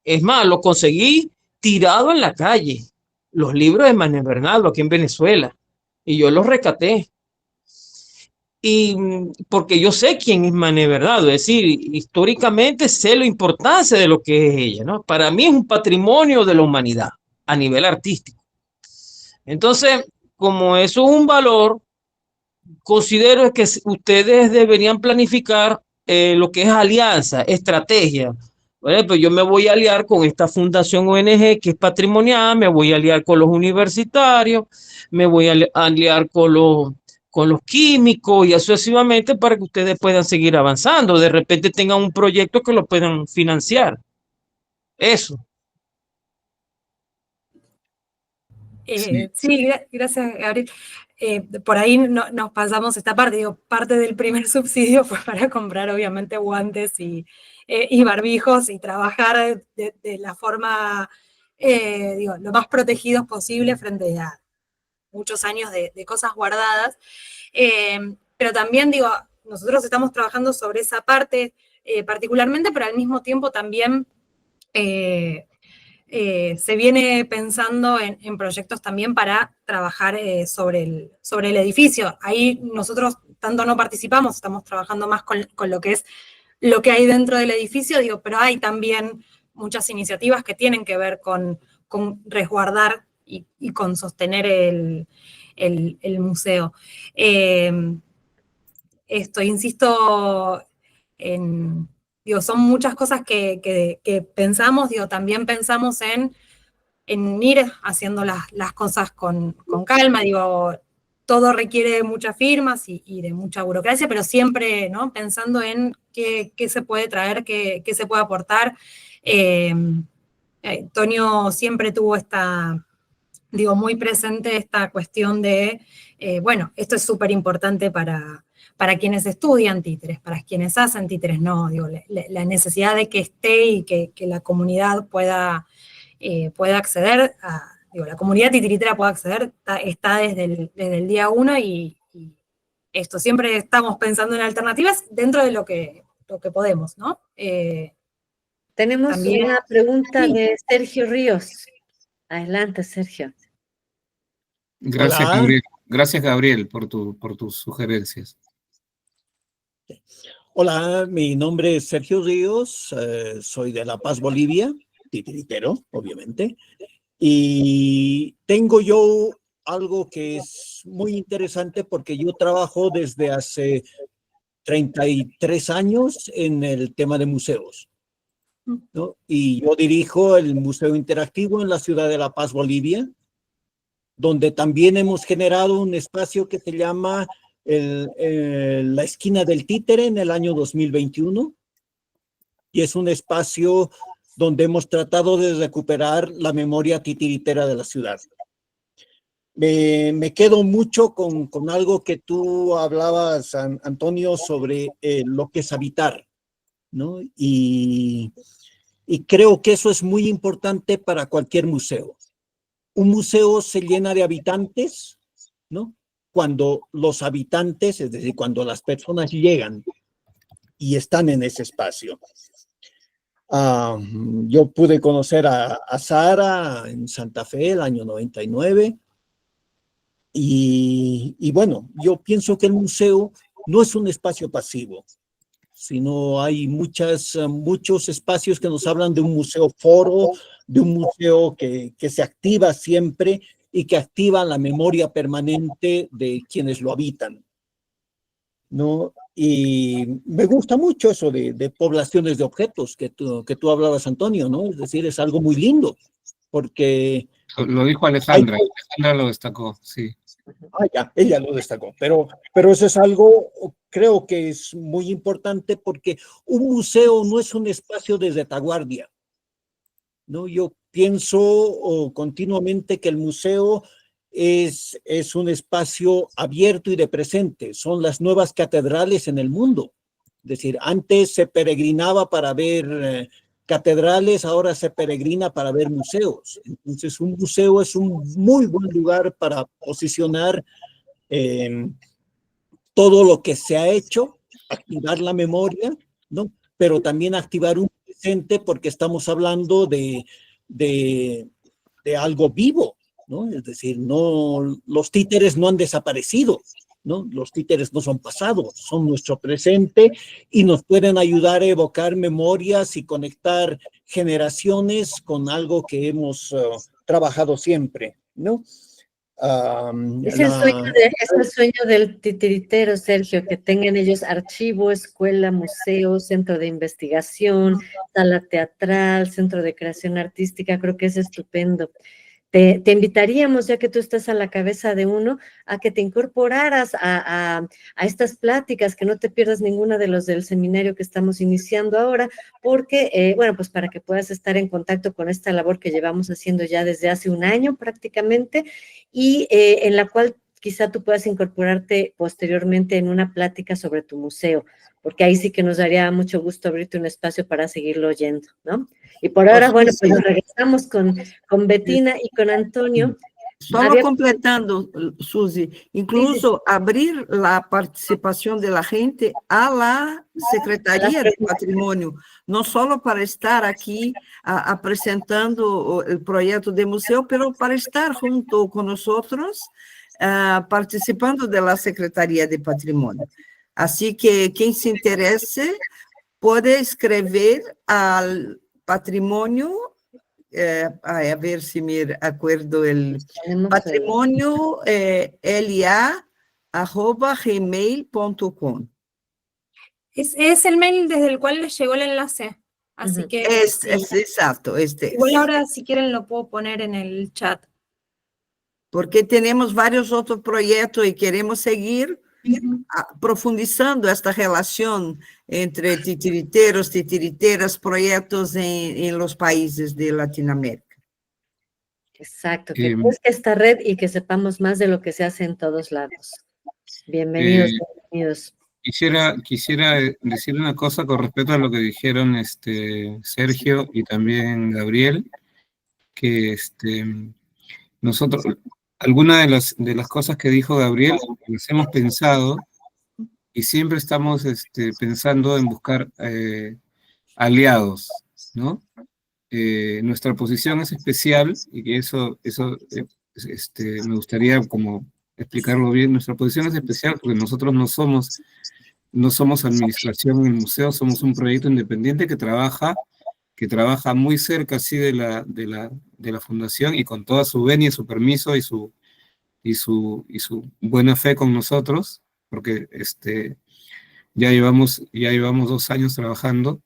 Es más, lo conseguí tirado en la calle, los libros de Mané Bernardo aquí en Venezuela, y yo los rescaté. Y porque yo sé quién es Mané Bernardo, es decir, históricamente sé la importancia de lo que es ella, ¿no? Para mí es un patrimonio de la humanidad a nivel artístico. Entonces, como eso es un valor, considero que ustedes deberían planificar lo que es alianza, estrategia. Bueno, pues yo me voy a aliar con esta fundación ONG que es patrimonial, me voy a aliar con los universitarios, me voy a aliar con los químicos y sucesivamente para que ustedes puedan seguir avanzando. De repente tengan un proyecto que lo puedan financiar. Eso. Sí, gracias, Gabriel. Por ahí nos pasamos esta parte. Digo, parte del primer subsidio fue para comprar, obviamente, guantes y barbijos y trabajar de la forma, digo, lo más protegidos posible frente a muchos años de cosas guardadas. Pero también, digo, nosotros estamos trabajando sobre esa parte particularmente, pero al mismo tiempo también se viene pensando en proyectos también para trabajar sobre el edificio. Ahí nosotros tanto no participamos, estamos trabajando más con lo que es lo que hay dentro del edificio, digo, pero hay también muchas iniciativas que tienen que ver con resguardar y con sostener el museo. Insisto en... Digo, son muchas cosas que pensamos, digo, también pensamos en ir haciendo las cosas con calma, digo, todo requiere muchas firmas y de mucha burocracia, pero siempre, ¿no? Pensando en qué se puede traer, qué se puede aportar. Tonio siempre tuvo muy presente esta cuestión de, bueno, esto es súper importante para quienes estudian títeres, para quienes hacen títeres, no, digo, la necesidad de que esté y que la comunidad pueda acceder, digo, la comunidad titiritera pueda acceder, está desde el día 1 y esto, siempre estamos pensando en alternativas dentro de lo que podemos, ¿no? Tenemos también, una pregunta sí. de Sergio Ríos. Adelante, Sergio. Gracias, Hola. Gabriel. Gracias, Gabriel, por tus sugerencias. Hola, mi nombre es Sergio Ríos, soy de La Paz, Bolivia, titiritero, obviamente, y tengo yo algo que es muy interesante porque yo trabajo desde hace 33 años en el tema de museos, ¿no? Y yo dirijo el Museo Interactivo en la ciudad de La Paz, Bolivia, donde también hemos generado un espacio que se llama la esquina del títere en el año 2021, y es un espacio donde hemos tratado de recuperar la memoria titiritera de la ciudad. Me quedo mucho con algo que tú hablabas, Antonio, sobre lo que es habitar, ¿no? Y creo que eso es muy importante para cualquier museo. Un museo se llena de habitantes, ¿no? Cuando los habitantes, es decir, cuando las personas llegan y están en ese espacio. Yo pude conocer a Sara en Santa Fe el año 99 y bueno, yo pienso que el museo no es un espacio pasivo, sino hay muchos espacios que nos hablan de un museo foro, de un museo que se activa siempre y que activa la memoria permanente de quienes lo habitan, ¿no? Y me gusta mucho eso de poblaciones de objetos que tú hablabas, Antonio, ¿no? Es decir, es algo muy lindo, porque... Lo dijo Alejandra, Alejandra lo destacó, sí. Ya, ella lo destacó, pero eso es algo, creo que es muy importante, porque un museo no es un espacio de retaguardia, ¿no? Yo pienso continuamente que el museo es un espacio abierto y de presente, son las nuevas catedrales en el mundo. Es decir, antes se peregrinaba para ver catedrales, ahora se peregrina para ver museos. Entonces, un museo es un muy buen lugar para posicionar todo lo que se ha hecho, activar la memoria, ¿no? Pero también activar un presente, porque estamos hablando de algo vivo, ¿no? Es decir, no, los títeres no han desaparecido, ¿no? Los títeres no son pasados, son nuestro presente y nos pueden ayudar a evocar memorias y conectar generaciones con algo que hemos trabajado siempre, ¿no? Es el sueño del titiritero, Sergio, que tengan ellos archivo, escuela, museo, centro de investigación, sala teatral, centro de creación artística. Creo que es estupendo. Te invitaríamos, ya que tú estás a la cabeza de uno, a que te incorporaras a estas pláticas, que no te pierdas ninguna de los del seminario que estamos iniciando ahora, porque, bueno, pues para que puedas estar en contacto con esta labor que llevamos haciendo ya desde hace un año prácticamente, y en la cual quizá tú puedas incorporarte posteriormente en una plática sobre tu museo, porque ahí sí que nos daría mucho gusto abrirte un espacio para seguirlo oyendo, ¿no? Y por ahora, bueno, pues nos regresamos con Bettina y con Antonio. Solo completando, Susi, incluso abrir la participación de la gente a la Secretaría de Patrimonio, no solo para estar aquí presentando el proyecto de museo, pero para estar junto con nosotros, participando de la Secretaría de Patrimonio. Así que quien se interese puede escribir al patrimonio, a ver si me acuerdo el patrimonio, la@gmail.com. Es el mail desde el cual les llegó el enlace, así que... Es exacto, igual ahora, si quieren, lo puedo poner en el chat. Porque tenemos varios otros proyectos y queremos seguir profundizando esta relación entre titiriteros, titiriteras, proyectos en los países de Latinoamérica. Exacto, que crezca esta red y que sepamos más de lo que se hace en todos lados. Bienvenidos, bienvenidos. Quisiera decir una cosa con respecto a lo que dijeron Sergio y también Gabriel, que nosotros, alguna de las cosas que dijo Gabriel, las hemos pensado y siempre estamos pensando en buscar aliados, ¿no? Nuestra posición es especial, y que eso me gustaría como explicarlo bien. Nuestra posición es especial porque nosotros no somos administración en el museo, somos un proyecto independiente que trabaja muy cerca así de la fundación, y con toda su venia, su permiso y su buena fe con nosotros, porque ya llevamos 2 años trabajando.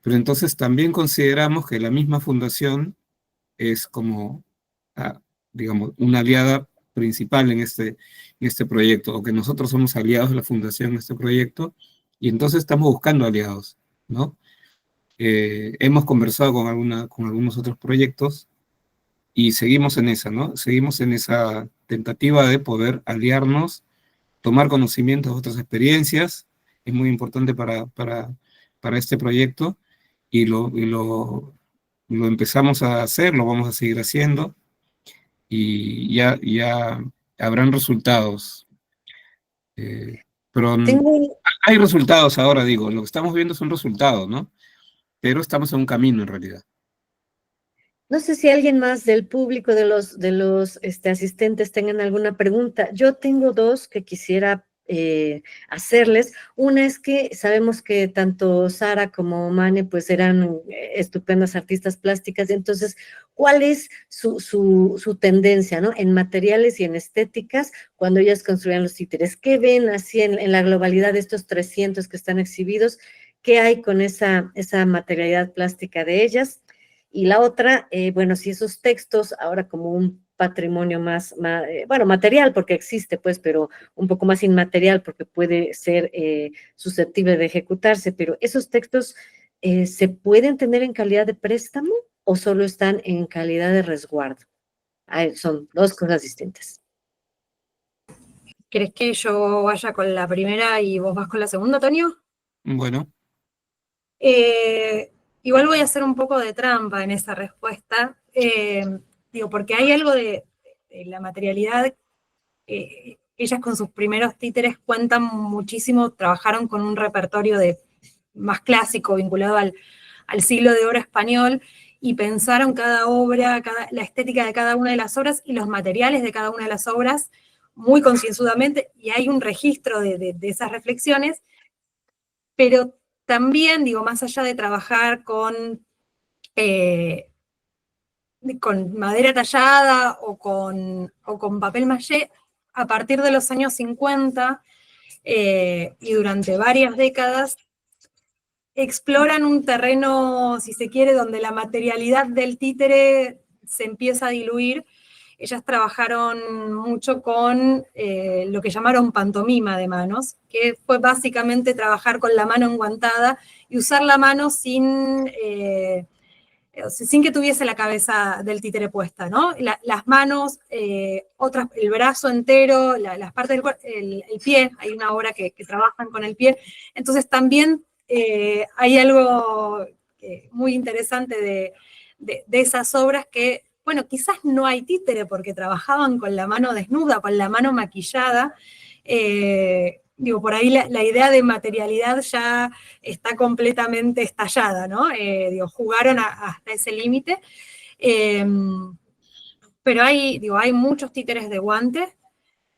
Pero entonces también consideramos que la misma fundación es como, digamos, una aliada principal en este proyecto, o que nosotros somos aliados de la fundación en este proyecto, y entonces estamos buscando aliados, ¿no? Hemos conversado con algunos otros proyectos y seguimos en esa, ¿no? Seguimos en esa tentativa de poder aliarnos, tomar conocimiento de otras experiencias. Es muy importante para este proyecto. Y lo empezamos a hacer, lo vamos a seguir haciendo, y ya habrán resultados. Pero hay resultados ahora, digo, lo que estamos viendo son resultados, ¿no? Pero estamos en un camino en realidad. No sé si alguien más del público, de los asistentes, tengan alguna pregunta. Yo tengo 2 que quisiera hacerles. Una es que sabemos que tanto Sara como Mane pues eran estupendas artistas plásticas, entonces, ¿cuál es su tendencia, ¿no? En materiales y en estéticas cuando ellas construían los títeres? ¿Qué ven así en la globalidad de estos 300 que están exhibidos? ¿Qué hay con esa materialidad plástica de ellas? Y la otra, bueno, si esos textos, ahora como un patrimonio más bueno, material porque existe, pues, pero un poco más inmaterial porque puede ser susceptible de ejecutarse, pero esos textos ¿se pueden tener en calidad de préstamo o solo están en calidad de resguardo? Son dos cosas distintas. ¿Querés que yo vaya con la primera y vos vas con la segunda, Antonio? Bueno, Igual voy a hacer un poco de trampa en esa respuesta, digo, porque hay algo de la materialidad, ellas con sus primeros títeres cuentan muchísimo, trabajaron con un repertorio más clásico vinculado al siglo de oro español, y pensaron cada obra, la estética de cada una de las obras y los materiales de cada una de las obras muy concienzudamente, y hay un registro de esas reflexiones, pero también, digo, más allá de trabajar con madera tallada o con papel maché, a partir de los años 50 y durante varias décadas, exploran un terreno, si se quiere, donde la materialidad del títere se empieza a diluir. Ellas trabajaron mucho con lo que llamaron pantomima de manos, que fue básicamente trabajar con la mano enguantada y usar la mano sin que tuviese la cabeza del títere puesta, ¿no? Las manos, el brazo entero, las partes del cuerpo, el pie, hay una obra que trabajan con el pie. Entonces también hay algo muy interesante de esas obras que, bueno, quizás no hay títere porque trabajaban con la mano desnuda, con la mano maquillada. Digo, por ahí la idea de materialidad ya está completamente estallada, ¿no? Digo, jugaron hasta ese límite. Pero hay muchos títeres de guante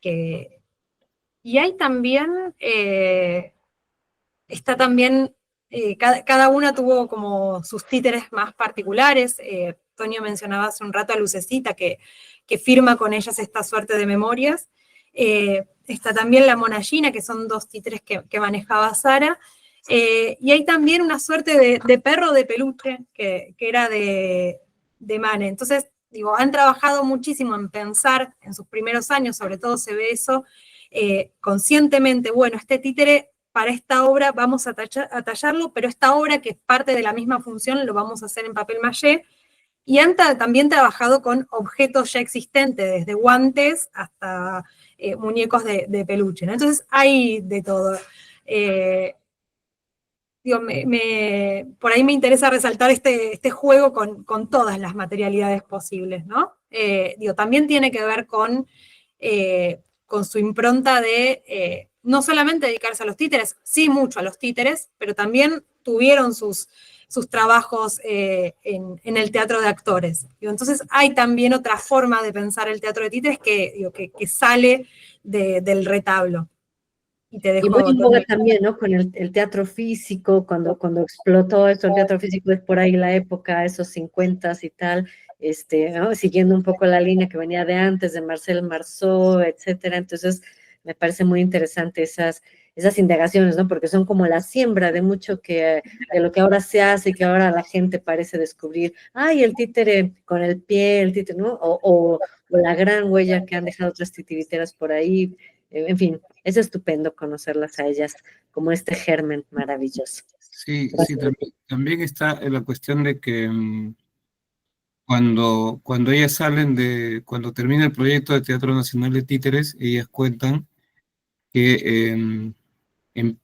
y hay también, está también, cada una tuvo como sus títeres más particulares. Toño mencionaba hace un rato a Lucecita, que firma con ellas esta suerte de memorias. Está también la Monallina, que son dos títeres que manejaba Sara. Y hay también una suerte de perro de peluche que era de Mane. Entonces, digo, han trabajado muchísimo en pensar en sus primeros años, sobre todo se ve eso, conscientemente, bueno, este títere para esta obra vamos a tallarlo, pero esta obra que es parte de la misma función lo vamos a hacer en papel maché. Y han también trabajado con objetos ya existentes, desde guantes hasta muñecos de peluche, ¿no? Entonces hay de todo. Digo, por ahí me interesa resaltar este juego con todas las materialidades posibles, ¿no? Digo, también tiene que ver con su impronta de no solamente dedicarse a los títeres, sí mucho a los títeres, pero también tuvieron sus trabajos en el teatro de actores. Digo, entonces hay también otra forma de pensar el teatro de títeres que sale del retablo. Y te dejo. Y muy en boga también, ¿no? Con el teatro físico, cuando explotó esto, el teatro físico es por ahí la época, esos 50s y tal, ¿no? Siguiendo un poco la línea que venía de antes, de Marcel Marceau, etcétera. Entonces, me parece muy interesante esas indagaciones, ¿no? Porque son como la siembra de mucho de lo que ahora se hace y que ahora la gente parece descubrir. Ay, el títere con el pie, el títere, ¿no? O la gran huella que han dejado otras titiriteras por ahí. En fin, es estupendo conocerlas a ellas como este germen maravilloso. Sí, también está la cuestión de que cuando ellas cuando termina el proyecto de Teatro Nacional de Títeres, ellas cuentan que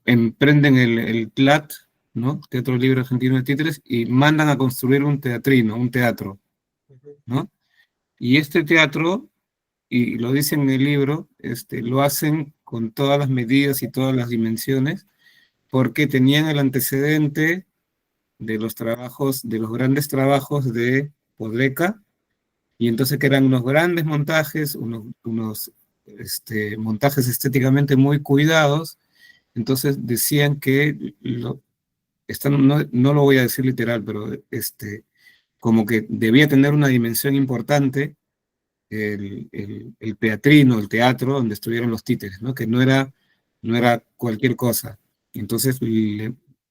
emprenden el TLAT, ¿no? Teatro Libre Argentino de Títeres, y mandan a construir un teatro, ¿no? Y este teatro, y lo dicen en el libro, lo hacen con todas las medidas y todas las dimensiones, porque tenían el antecedente de los grandes trabajos de Podleca, y entonces que eran unos grandes montajes, unos montajes estéticamente muy cuidados, entonces decían que no lo voy a decir literal, pero como que debía tener una dimensión importante el teatrino, el teatro donde estuvieron los títeres, ¿no? Que no era cualquier cosa. Entonces,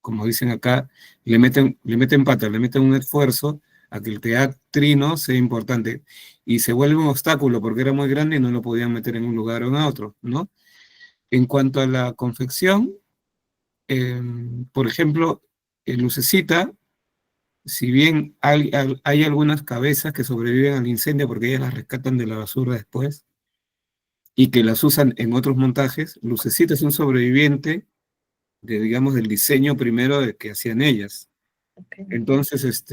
como dicen acá, le meten pata, le meten un esfuerzo a que el teatrino sea importante. Y se vuelve un obstáculo porque era muy grande y no lo podían meter en un lugar o en otro, ¿no? En cuanto a la confección, por ejemplo, en Lucecita, si bien hay algunas cabezas que sobreviven al incendio porque ellas las rescatan de la basura después y que las usan en otros montajes, Lucecita es un sobreviviente digamos, del diseño primero de que hacían ellas. Okay. Entonces,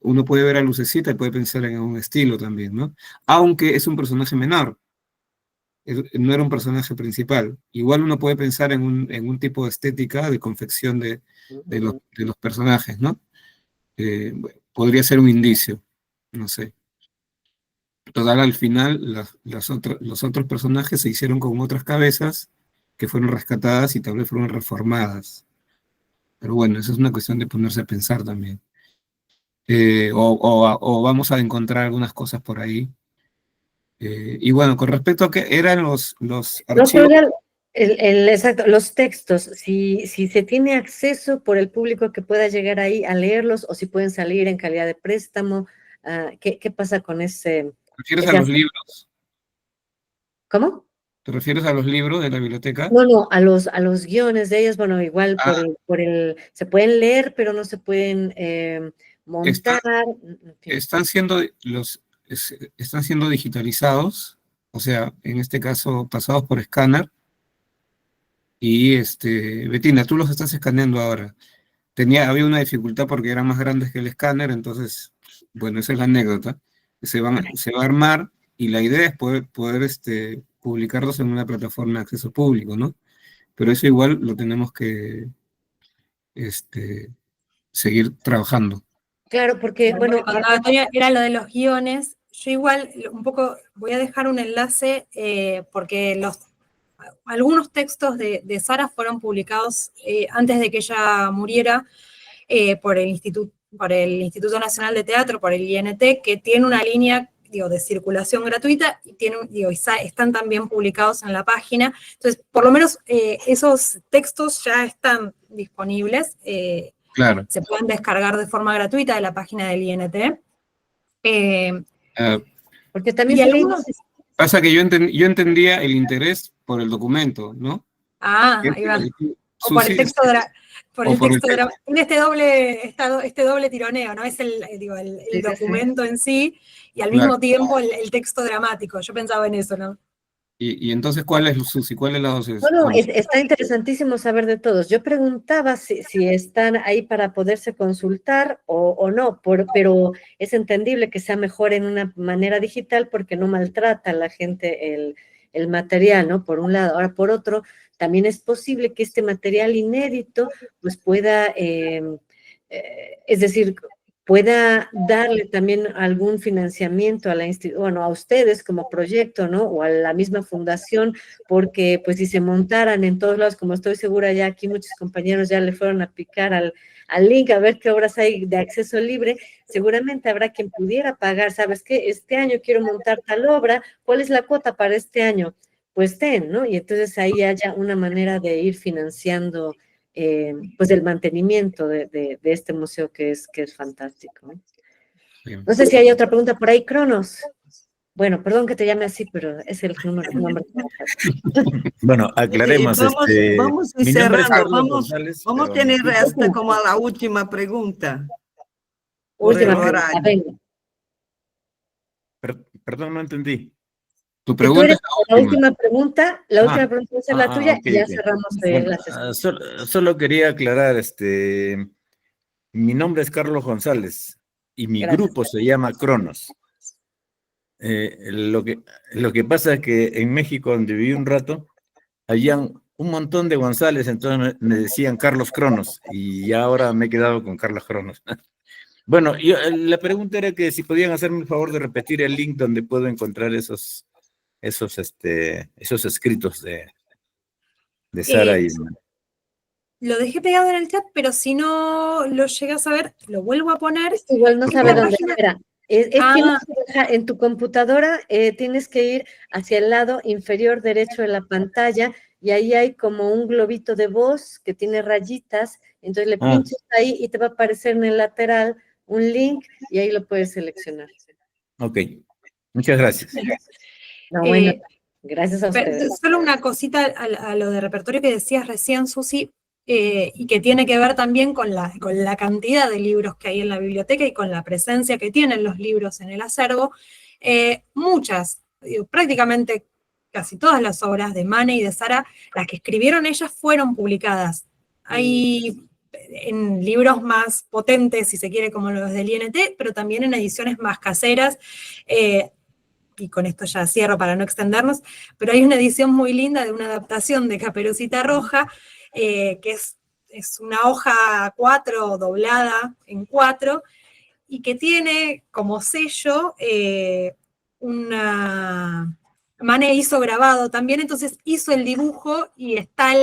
uno puede ver a Lucecita y puede pensar en un estilo también, ¿no? Aunque es un personaje menor, no era un personaje principal. Igual uno puede pensar en un tipo de estética de confección de los personajes, ¿no? Podría ser un indicio, no sé. Total, al final, los otros personajes se hicieron con otras cabezas que fueron rescatadas y tal vez fueron reformadas. Pero bueno, eso es una cuestión de ponerse a pensar también. O vamos a encontrar algunas cosas por ahí. Y bueno, con respecto a qué eran los No, archivos. pero exacto, los textos, si se tiene acceso por el público que pueda llegar ahí a leerlos o si pueden salir en calidad de préstamo, ¿qué pasa con ese? ¿Te refieres a los libros? ¿Cómo? ¿Te refieres a los libros de la biblioteca? No, a los guiones de ellos, bueno, igual se pueden leer, pero no se pueden montar. Están siendo digitalizados, o sea, en este caso pasados por escáner. Y Betina, tú los estás escaneando ahora. Había una dificultad porque eran más grandes que el escáner, entonces, bueno, esa es la anécdota. Se va a armar y la idea es poder publicarlos en una plataforma de acceso público, ¿no? Pero eso igual lo tenemos que seguir trabajando. Claro, porque, bueno, era lo de los guiones. Yo igual, un poco, voy a dejar un enlace porque algunos textos de Sara fueron publicados antes de que ella muriera por el Instituto Nacional de Teatro, por el INT, que tiene una línea de circulación gratuita y están también publicados en la página. Entonces, por lo menos esos textos ya están disponibles. Claro. Se pueden descargar de forma gratuita de la página del INT. Porque también pasa que yo entendía el interés por el documento, ¿no? Ahí va. O por el texto tiene este doble tironeo, ¿no? Es el documento en sí y al mismo tiempo el texto dramático. Yo pensaba en eso, ¿no? Y entonces, ¿cuál es, Susi? ¿Cuál es la dosis? Bueno, está interesantísimo saber de todos. Yo preguntaba si están ahí para poderse consultar o no, pero es entendible que sea mejor en una manera digital porque no maltrata a la gente el material, ¿no? Por un lado. Ahora, por otro, también es posible que este material inédito pues pueda, es decir, pueda darle también algún financiamiento a a ustedes como proyecto, ¿no? O a la misma fundación, porque pues si se montaran en todos lados, como estoy segura ya aquí muchos compañeros ya le fueron a picar al link a ver qué obras hay de acceso libre, seguramente habrá quien pudiera pagar, ¿sabes qué? Este año quiero montar tal obra, ¿cuál es la cuota para este año? Pues ¿no? Y entonces ahí haya una manera de ir financiando pues el mantenimiento de este museo que es fantástico. No sé si hay otra pregunta por ahí, Cronos. Bueno, perdón que te llame así, pero es el nombre. Bueno, aclaremos. Vamos mi nombre es cerrando, Carlos González, vamos pero tener esta como la última pregunta. Última pregunta, venga. Perdón, no entendí. Tu pregunta es la última pregunta, última pregunta va a ser la tuya okay, y ya cerramos bueno, la sesión. solo quería aclarar, mi nombre es Carlos González y mi grupo se llama Cronos. Lo que pasa es que en México, donde viví un rato, habían un montón de González, entonces me decían Carlos Cronos y ahora me he quedado con Carlos Cronos. Bueno, la pregunta era que si podían hacerme el favor de repetir el link donde puedo encontrar esos esos escritos de Sara y... Lo dejé pegado en el chat, pero si no lo llegas a ver, lo vuelvo a poner. Igual no sabe dónde era. Tienes que dejar en tu computadora, tienes que ir hacia el lado inferior derecho de la pantalla y ahí hay como un globito de voz que tiene rayitas, entonces le pinchas ahí y te va a aparecer en el lateral un link y ahí lo puedes seleccionar. Ok, muchas gracias. No, bueno, gracias a ustedes. Solo una cosita a lo de repertorio que decías recién, Susi, y que tiene que ver también con la cantidad de libros que hay en la biblioteca y con la presencia que tienen los libros en el acervo. Muchas, prácticamente casi todas las obras de Mane y de Sara, las que escribieron ellas fueron publicadas. Hay en libros más potentes, si se quiere, como los del INT, pero también en ediciones más caseras, y con esto ya cierro para no extendernos, pero hay una edición muy linda de una adaptación de Caperucita Roja, que es una hoja A4 doblada en 4, y que tiene como sello Mane hizo grabado también, entonces hizo el dibujo y está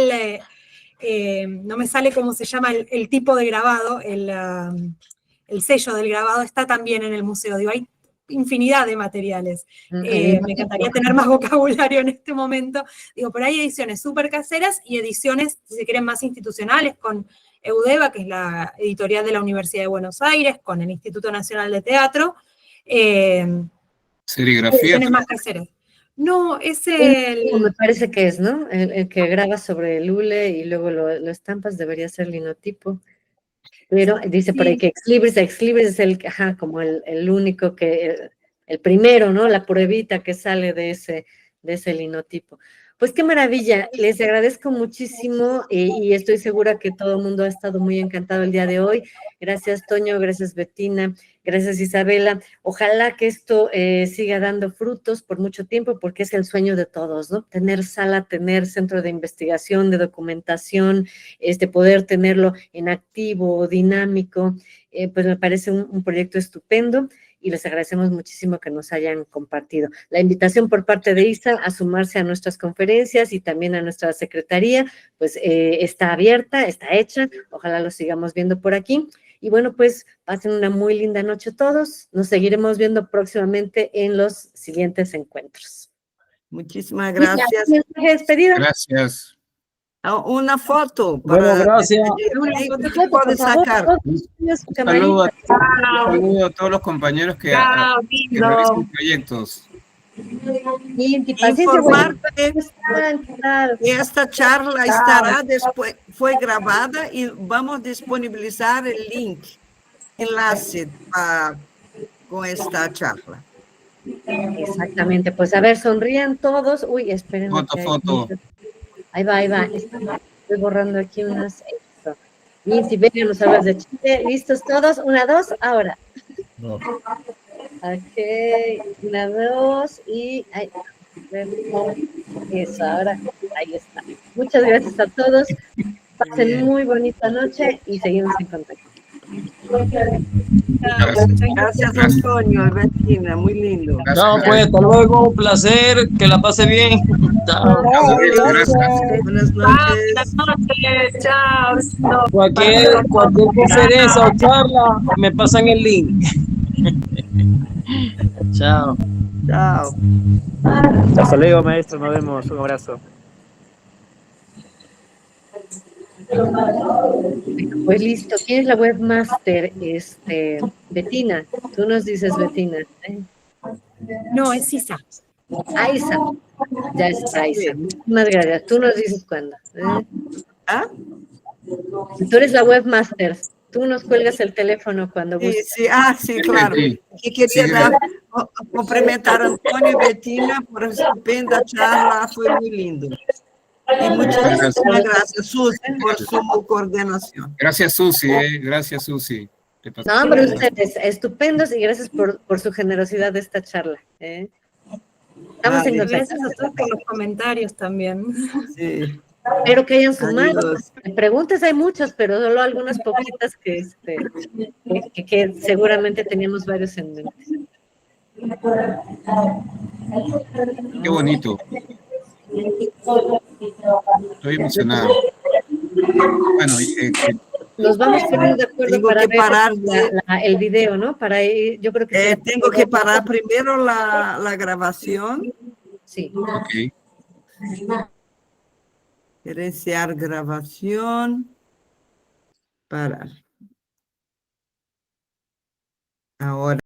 no me sale cómo se llama el tipo de grabado, el sello del grabado está también en el museo. Digo, hay infinidad de materiales. Me encantaría tener más vocabulario en este momento. Digo, pero hay ediciones súper caseras y ediciones, si se quieren, más institucionales, con Eudeva, que es la editorial de la Universidad de Buenos Aires, con el Instituto Nacional de Teatro. Serigrafía. Ediciones más caseras. No, es el... Me parece que es, ¿no? El que graba sobre el hule y luego lo estampas, debería ser linotipo. Pero dice por ahí que Exlibris es el, como el único que, el primero, ¿no? La pruebita que sale de ese linotipo. Pues qué maravilla, les agradezco muchísimo y estoy segura que todo el mundo ha estado muy encantado el día de hoy. Gracias, Toño, gracias, Bettina, gracias, Isabela. Ojalá que esto siga dando frutos por mucho tiempo, porque es el sueño de todos, ¿no? Tener sala, tener centro de investigación, de documentación, poder tenerlo en activo, dinámico, pues me parece un proyecto estupendo. Y les agradecemos muchísimo que nos hayan compartido. La invitación por parte de ISA a sumarse a nuestras conferencias y también a nuestra secretaría, pues está abierta, está hecha, ojalá lo sigamos viendo por aquí. Y bueno, pues pasen una muy linda noche todos, nos seguiremos viendo próximamente en los siguientes encuentros. Muchísimas gracias. Despedida. Gracias. Una foto. Bueno, gracias. Puede sacar. Un saludo a todos los compañeros que realizan proyectos. Informarte que esta charla estará después, fue grabada y vamos a disponibilizar el link, enlace con esta charla. Exactamente, pues a ver, sonrían todos. Uy, esperen. Foto. Ahí va. Estoy borrando aquí unas. Eso. Y si vengan los hablas de Chile, listos todos. 1, 2, ahora. No. Ok, 1, 2 y. Ay, eso, ahora. Ahí está. Muchas gracias a todos. Pasen muy bonita noche y seguimos en contacto. Gracias, Antonio, Bettina, muy lindo. Chao, pues, hasta luego, un placer, que la pase bien. Chao. Buenas noches. Chao. Cualquier conferencia o charla, me pasan el link. Chao. Chao. Hasta luego, maestro, nos vemos, un abrazo. Pues listo, ¿quién es la webmaster? Bettina, tú nos dices, Bettina. No, es Isa. Ah, Isa. Ya está, Isa. Muchísimas gracias. Tú nos dices cuándo. Tú eres la webmaster. Tú nos cuelgas el teléfono cuando gustes. Sí, claro. Y quería cumprimentar a Antonio y Bettina por la estupenda charla, fue muy lindo. Y muchas gracias, Susi, por su coordinación. Gracias, Susi. Gracias, Susi. No, hombre, ustedes estupendos y gracias por su generosidad de esta charla. Estamos en contacto. Gracias a todos por los comentarios también. Sí. Espero que hayan sumado. Preguntas hay muchas, pero solo algunas poquitas que seguramente teníamos varios en mente. Qué bonito. Estoy emocionado. Bueno, Nos vamos poniendo de acuerdo Tengo para que ver parar el video, ¿no? Para ir, yo creo que será- tengo que parar primero la grabación. Sí. ok. Gerenciar grabación. Parar. Ahora.